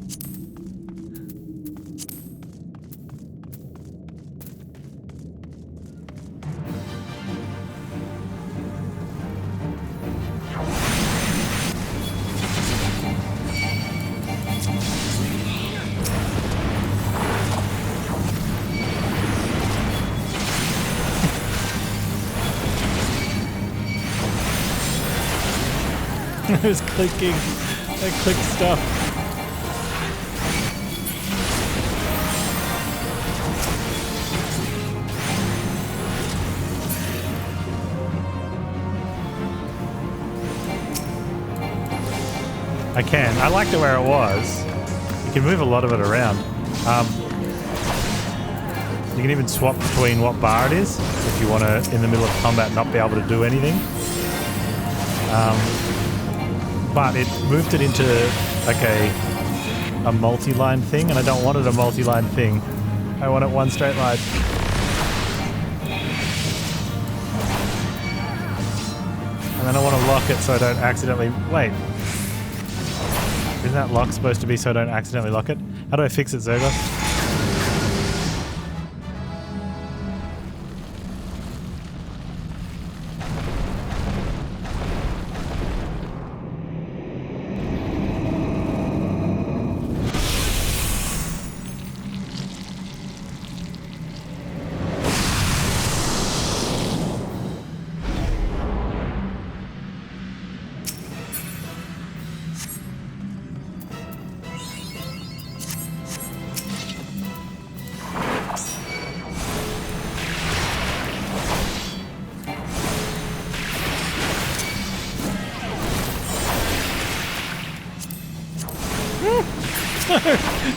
I was clicking. I clicked stuff. I can. I liked it where it was. You can move a lot of it around. You can even swap between what bar it is if you want to, in the middle of combat, not be able to do anything. But it moved it into like a multi-line thing, and I don't want it a multi-line thing. I want it one straight line. And then I want to lock it so I don't accidentally... Wait. Isn't that lock supposed to be so I don't accidentally lock it? How do I fix it, Zergos?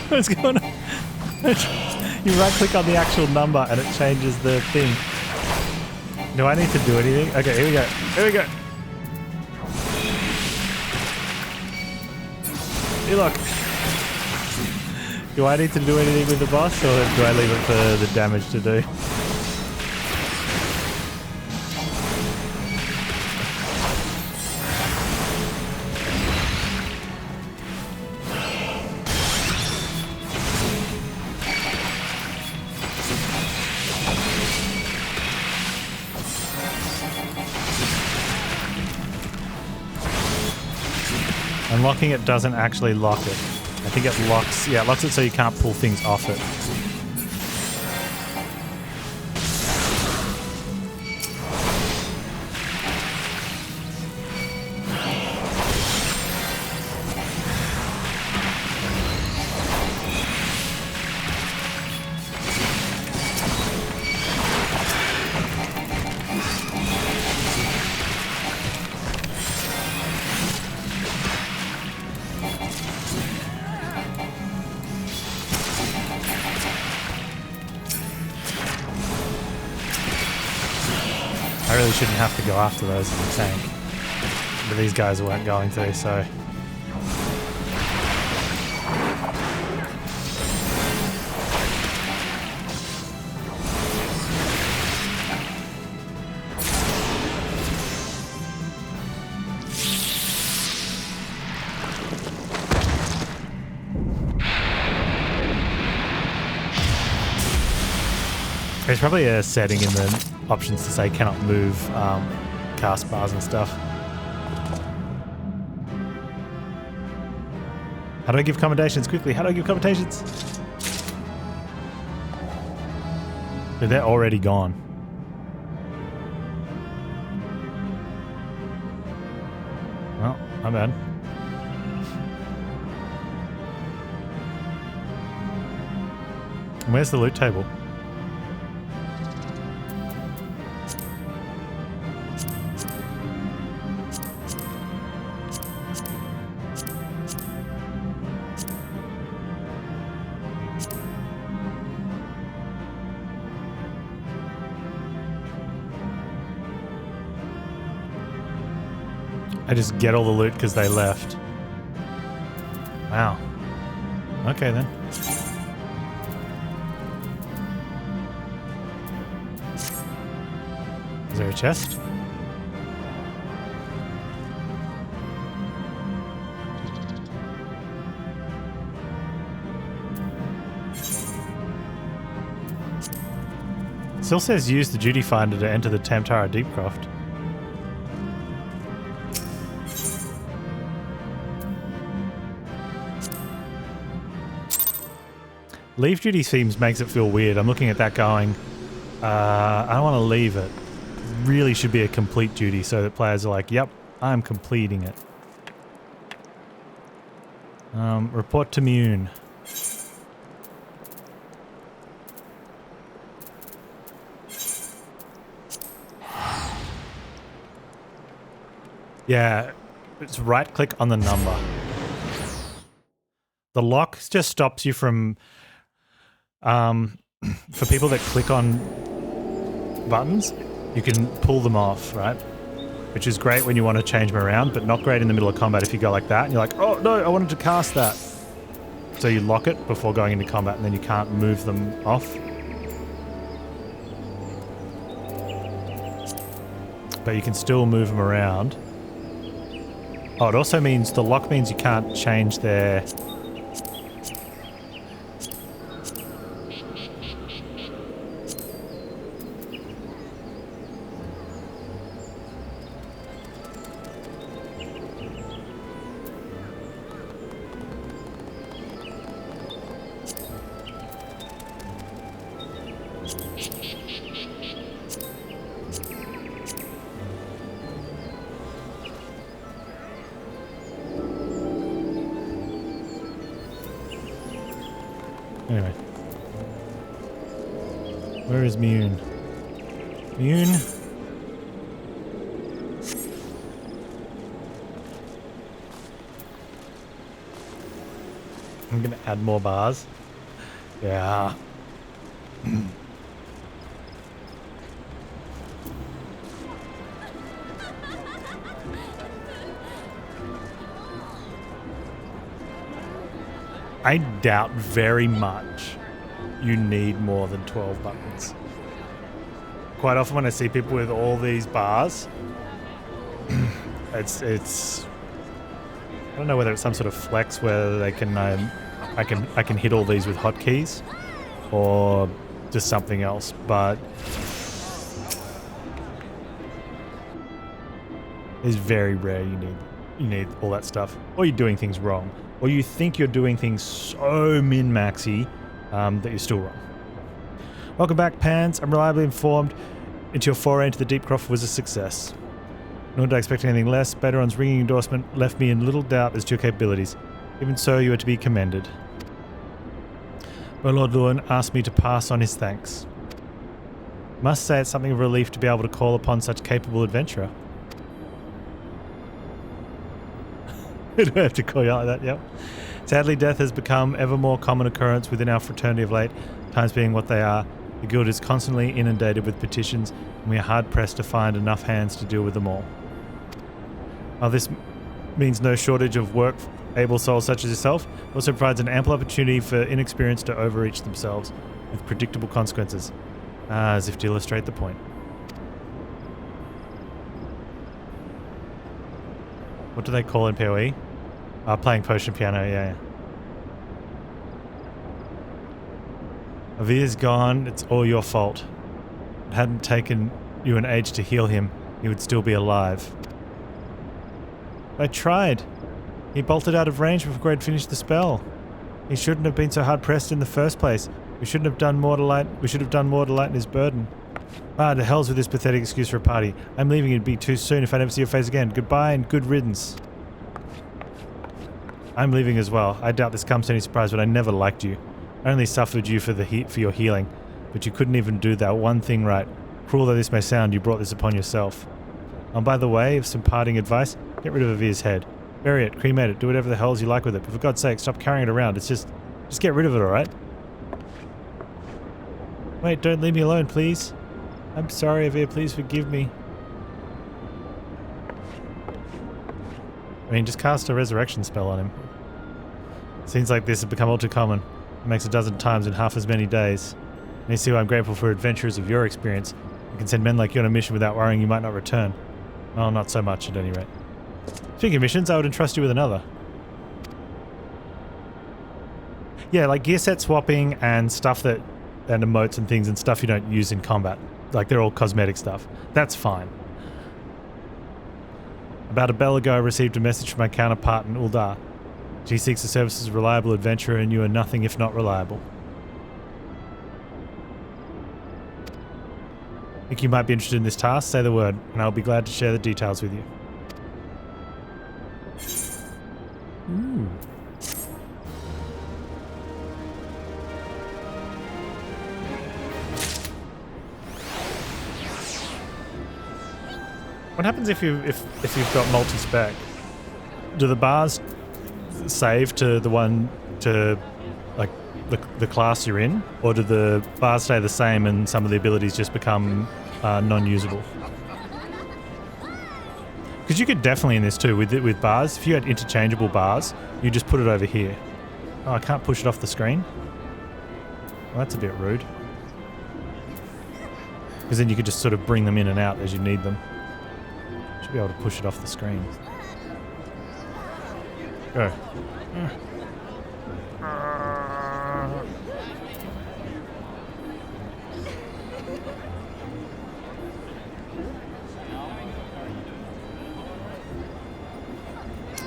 What's going on? You right click on the actual number and it changes the thing. Do I need to do anything? Okay, here we go. Here we go. Hey, look. Do I need to do anything with the boss, or do I leave it for the damage to do? And locking it doesn't actually lock it. I think it locks, yeah, it locks it so you can't pull things off it. I really shouldn't have to go after those in the tank. But these guys weren't going to, so... There's probably a setting in the options to say cannot move cast bars and stuff. How do I give commendations quickly? How do I give commendations? Dude, they're already gone. Well, my bad. Where's the loot table? I just get all the loot because they left. Wow. Okay then. Is there a chest? Still says use the duty finder to enter the Tamtara Deepcroft. Leave duty themes makes it feel weird. I'm looking at that going, I don't want to leave it. Really should be a complete duty so that players are like, yep, I'm completing it. Report to Mune. Yeah, it's right click on the number. The lock just stops you from... for people that click on buttons, you can pull them off, right? Which is great when you want to change them around, but not great in the middle of combat if you go like that and you're like, oh no, I wanted to cast that. So you lock it before going into combat and then you can't move them off. But you can still move them around. Oh, it also means, the lock means you can't change their... Anyway. Where is Mune? Mune? I'm gonna add more bars. Yeah. I doubt very much you need more than 12 buttons. Quite often when I see people with all these bars, it's I don't know whether it's some sort of flex where they can I can hit all these with hotkeys or just something else, but it's very rare you need all that stuff, or you're doing things wrong. Or you think you're doing things so min-maxy that you're still wrong. Welcome back, Panz. I'm reliably informed into your foray into the Deepcroft was a success. Nor did I expect anything less. Baderon's ringing endorsement left me in little doubt as to your capabilities. Even so, you are to be commended. My Lord Luan asked me to pass on his thanks. Must say it's something of a relief to be able to call upon such capable adventurer. Do I have to call you out like that? Yep. Sadly, death has become ever more common occurrence within our fraternity of late, times being what they are. The guild is constantly inundated with petitions, and we are hard-pressed to find enough hands to deal with them all. While this means no shortage of work for able souls such as yourself, it also provides an ample opportunity for inexperienced to overreach themselves, with predictable consequences, as if to illustrate the point. What do they call in PoE? Playing potion piano, yeah. Avia's gone, it's all your fault. It hadn't taken you an age to heal him, he would still be alive. I tried. He bolted out of range before I'd finished the spell. He shouldn't have been so hard pressed in the first place. We should have done more to lighten his burden. Ah, to hell's with this pathetic excuse for a party. I'm leaving, it'd be too soon if I never see your face again. Goodbye and good riddance. I'm leaving as well. I doubt this comes to any surprise, but I never liked you. I only suffered you for your healing, but you couldn't even do that one thing right. Cruel though this may sound, you brought this upon yourself. And by the way, some parting advice, get rid of Avir's head. Bury it, cremate it, do whatever the hells you like with it, but for God's sake, stop carrying it around. It's just get rid of it, alright? Wait, don't leave me alone, please. I'm sorry, Avir, please forgive me. I mean, just cast a resurrection spell on him. Seems like this has become all too common. It makes a dozen times in half as many days. And you see why I'm grateful for adventurers of your experience. You can send men like you on a mission without worrying you might not return. Well, not so much at any rate. Speaking of missions, I would entrust you with another. Yeah, like gear set swapping and stuff and emotes and things and stuff you don't use in combat. Like they're all cosmetic stuff. That's fine. About a bell ago I received a message from my counterpart in Uldar. She seeks the services of a reliable adventurer and you are nothing if not reliable. Think you might be interested in this task? Say the word, and I'll be glad to share the details with you. Ooh. What happens if you've got multi-spec? Do the bars save to the one to like the class you're in, or do the bars stay the same and some of the abilities just become non-usable? Because you could definitely in this too with bars. If you had interchangeable bars, you just put it over here. Oh, I can't push it off the screen. Well, that's a bit rude. Because then you could just sort of bring them in and out as you need them. Should be able to push it off the screen. Go.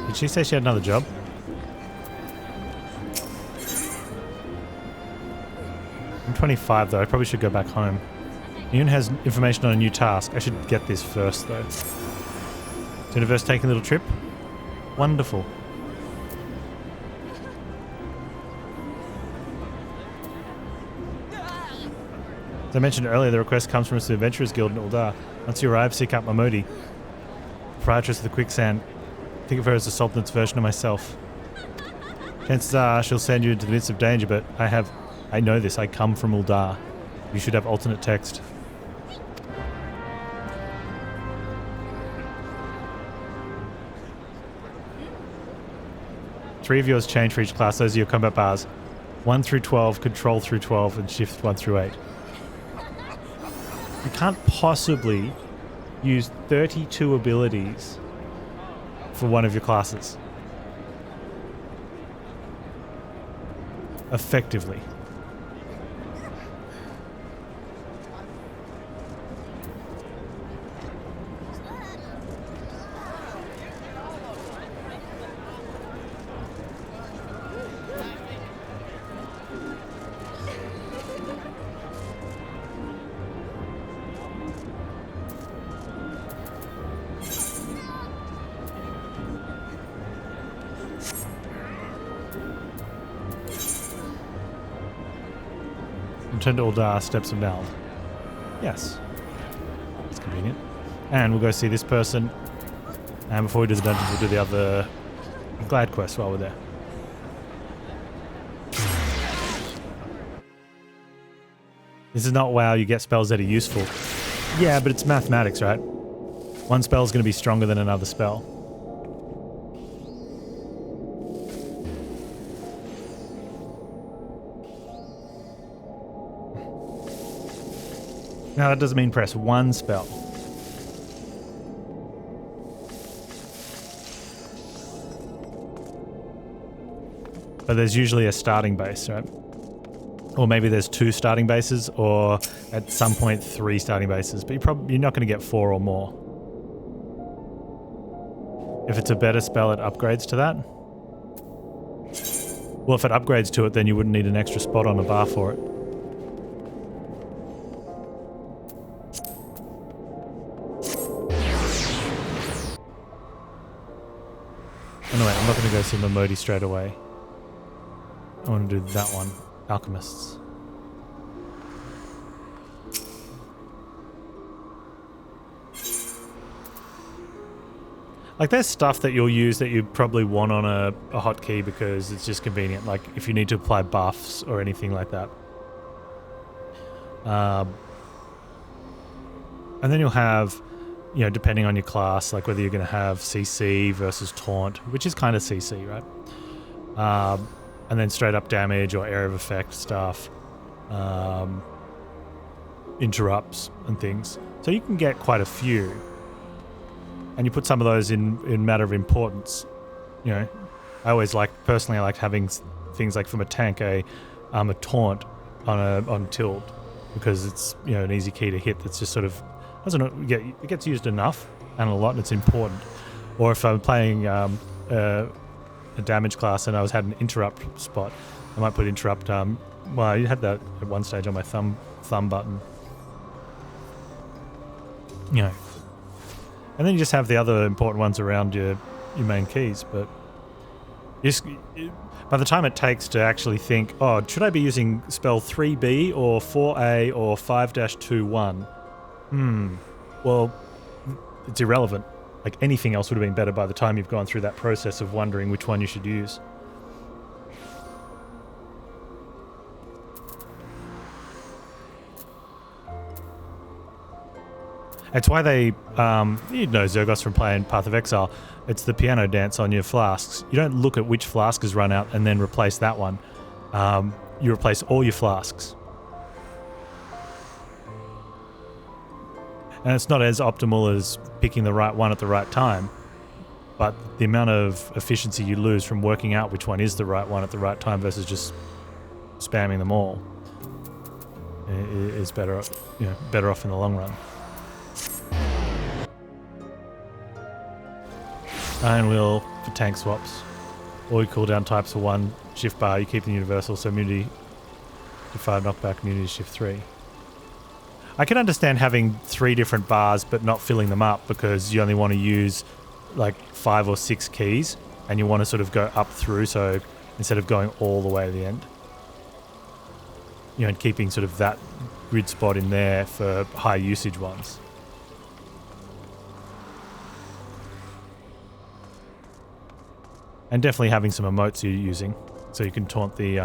Did she say she had another job? I'm 25 though, I probably should go back home. Ian has information on a new task. I should get this first though. Is Universe taking a little trip? Wonderful. As I mentioned earlier, the request comes from the Adventurers Guild in Uldar. Once you arrive, seek out Mamodi, proprietress of the Quicksand. Think of her as the Sultan's version of myself. Chances are she'll send you into the midst of danger, but I know this, I come from Uldar. You should have alternate text. Three of yours change for each class. Those are your combat bars. 1 through 12, control through 12, and shift 1 through 8. You can't possibly use 32 abilities for one of your classes. Effectively. Return to Uldar, Steps of Nald. Yes. It's convenient. And we'll go see this person. And before we do the dungeons, we'll do the other glad quest while we're there. This is not WoW, you get spells that are useful. Yeah, but it's mathematics, right? One spell is going to be stronger than another spell. Now that doesn't mean press one spell. But there's usually a starting base, right? Or maybe there's 2 starting bases, or at some point 3 starting bases. But you're not going to get 4 or more. If it's a better spell, it upgrades to that. Well, if it upgrades to it, then you wouldn't need an extra spot on the bar for it. Anyway, I'm not going to go see Momodi straight away. I want to do that one. Alchemists. Like, there's stuff that you'll use that you probably want on a hotkey because it's just convenient. Like, if you need to apply buffs or anything like that. And then you'll have, you know, depending on your class, like whether you're going to have CC versus taunt, which is kind of CC, right? And then straight up damage or area of effect stuff, interrupts and things. So you can get quite a few. And you put some of those in matter of importance. You know, I always personally I like having things like from a tank a taunt on tilt, because it's, you know, an easy key to hit that's just sort of it gets used enough and a lot, and it's important. Or if I'm playing a damage class and I had an interrupt spot, I might put interrupt. Well, I had that at one stage on my thumb button. You know. And then you just have the other important ones around your main keys. But by the time it takes to actually think, oh, should I be using spell 3B or 4A or 5-21? Well, it's irrelevant. Like, anything else would have been better by the time you've gone through that process of wondering which one you should use. It's why they, you know, Zergos from playing Path of Exile, it's the piano dance on your flasks. You don't look at which flask has run out and then replace that one. You replace all your flasks. And it's not as optimal as picking the right one at the right time, but the amount of efficiency you lose from working out which one is the right one at the right time versus just spamming them all is better, you know, better off in the long run. Iron Wheel for tank swaps. All your cooldown types for 1 shift bar. You keep the universal, so immunity to 5 knockback, immunity to shift 3. I can understand having 3 different bars but not filling them up because you only want to use like 5 or 6 keys and you want to sort of go up through, so instead of going all the way to the end. You know, and keeping sort of that grid spot in there for high usage ones. And definitely having some emotes you're using, so you can taunt the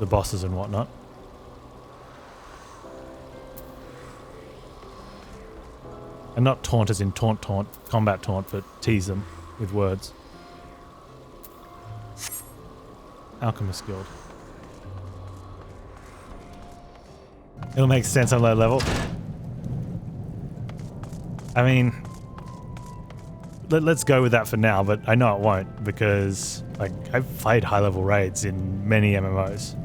bosses and whatnot. And not taunt as in taunt, combat taunt, but tease them with words. Alchemist Guild. It'll make sense on low level. I mean, let's go with that for now, but I know it won't, because like I've played high level raids in many MMOs.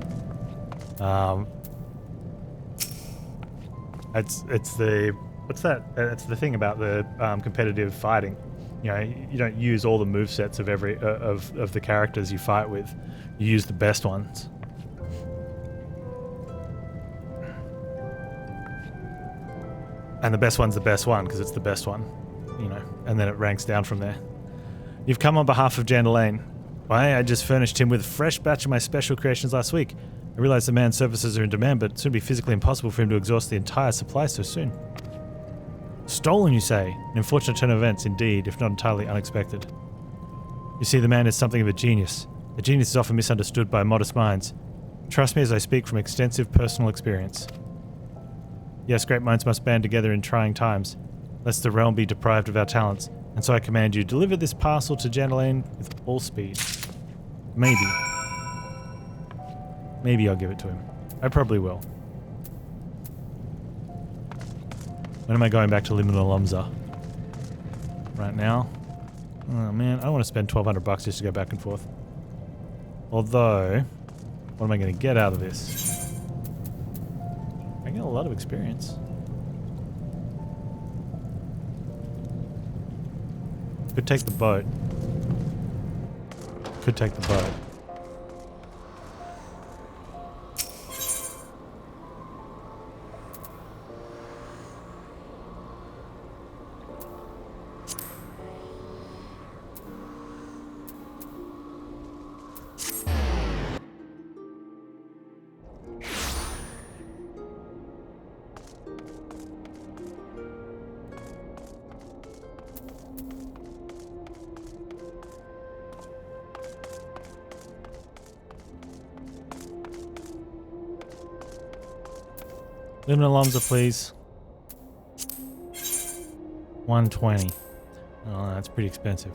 It's the what's that? It's the thing about the competitive fighting. You know, you don't use all the movesets of every of the characters you fight with. You use the best ones. And the best one's the best one because it's the best one. You know, and then it ranks down from there. You've come on behalf of Jandalane. Why, I just furnished him with a fresh batch of my special creations last week. I realize the man's services are in demand, but it would be physically impossible for him to exhaust the entire supply so soon. Stolen, you say? An unfortunate turn of events, indeed, if not entirely unexpected. You see, the man is something of a genius. A genius is often misunderstood by modest minds. Trust me as I speak from extensive personal experience. Yes, great minds must band together in trying times, lest the realm be deprived of our talents, and so I command you, deliver this parcel to Jandalane with all speed. Maybe. Maybe I'll give it to him. I probably will. When am I going back to Liminal Lumza? Right now? Oh man, I don't want to spend $1,200 just to go back and forth. Although, What am I going to get out of this? I get a lot of experience. Could take the boat. Could take the boat. Lunar Alonza, please. 120. Oh, that's pretty expensive.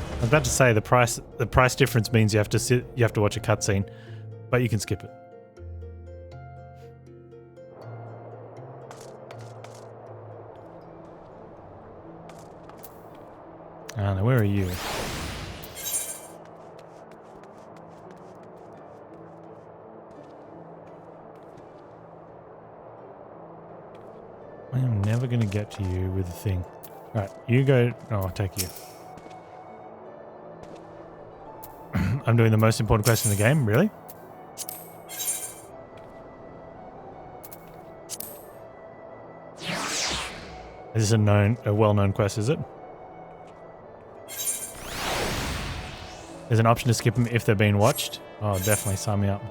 I was about to say the price difference means you have to watch a cutscene, but you can skip it. Now, where are you? I am never going to get to you with a thing. Alright, you go. Oh, I'll take you. I'm doing the most important quest in the game, really? Is this a well-known quest, is it? There's an option to skip them if they're being watched. Oh, definitely sign me up.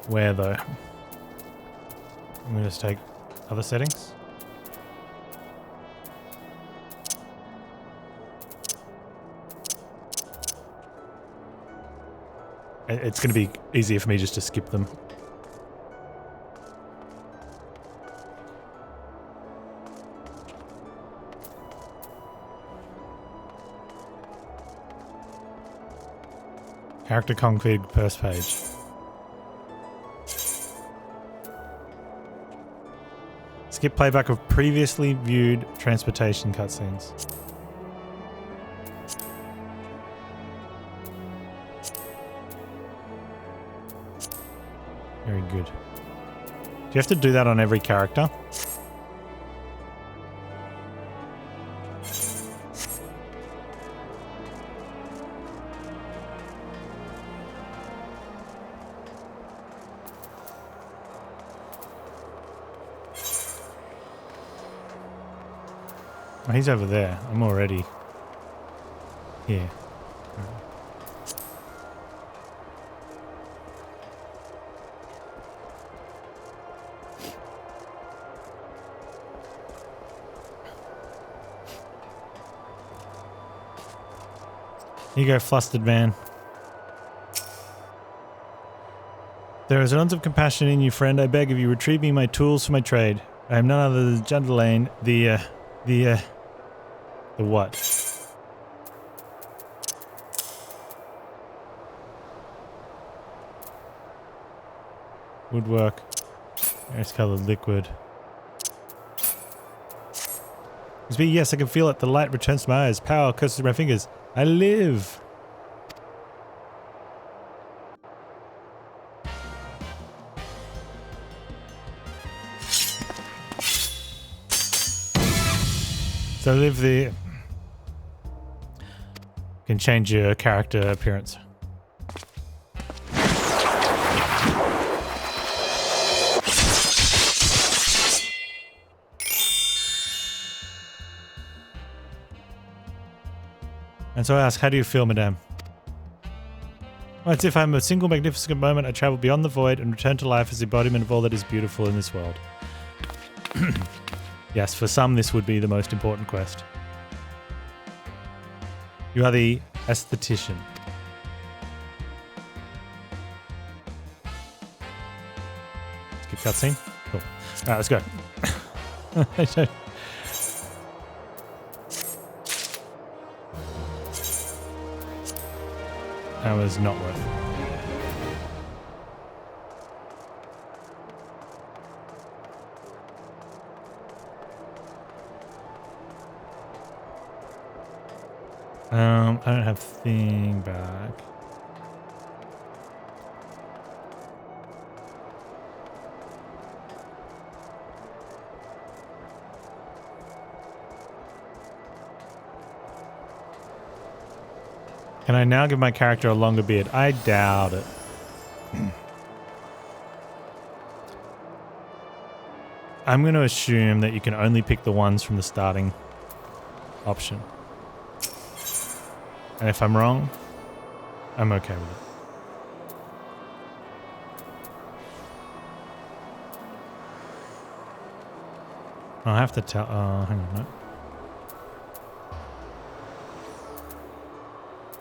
Where though? I'm going to just take other settings. It's going to be easier for me just to skip them. Character config first page. Skip playback of previously viewed transportation cutscenes. Very good. Do you have to do that on every character? Oh, he's over there. I'm already here. Here you go, flustered man. There is an ounce of compassion in you, friend. I beg of you, retrieve me my tools for my trade. I am none other than Garlean, the what? Woodwork. Ice colored liquid. Yes, I can feel it. The light returns to my eyes. Power curses my fingers. I live. So live the... can change your character appearance. And so I ask, how do you feel, madame? Well, it's if I'm a single magnificent moment I travel beyond the void and return to life as the embodiment of all that is beautiful in this world. Yes, for some this would be the most important quest. You are the aesthetician. Skip cutscene. Cool. Alright, let's go. That was not worth it. I don't have thing back. Can I now give my character a longer beard? I doubt it. I'm going to assume that you can only pick the ones from the starting option. And if I'm wrong, I'm okay with it. I'll have to tell... hang on a minute.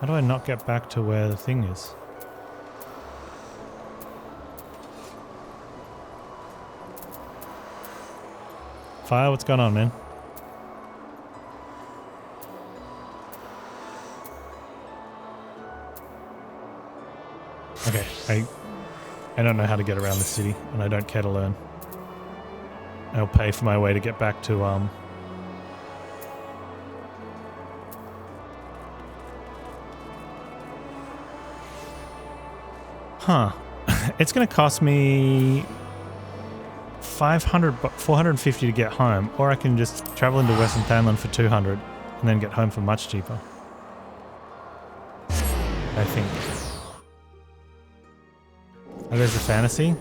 How do I not get back to where the thing is? Fire, what's going on, man? Okay, I don't know how to get around the city, and I don't care to learn. I'll pay for my way to get back to, Huh. It's going to cost me 450 to get home, or I can just travel into Western Thailand for 200 and then get home for much cheaper. I think. Oh, there's the fantasy.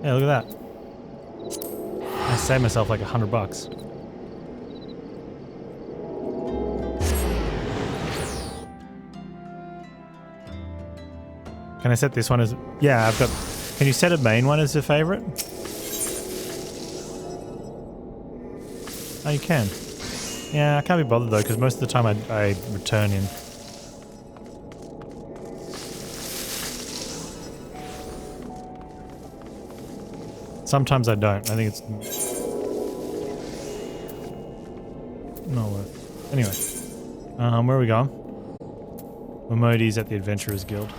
Yeah, look at that. I saved myself like $100. Can I set this one as... Yeah, I've got... Can you set a main one as a favorite? Oh, you can. Yeah, I can't be bothered though, because most of the time I return in. Sometimes I don't. I think it's... not worth it. Anyway. Where are we going? Momodi's at the Adventurers Guild.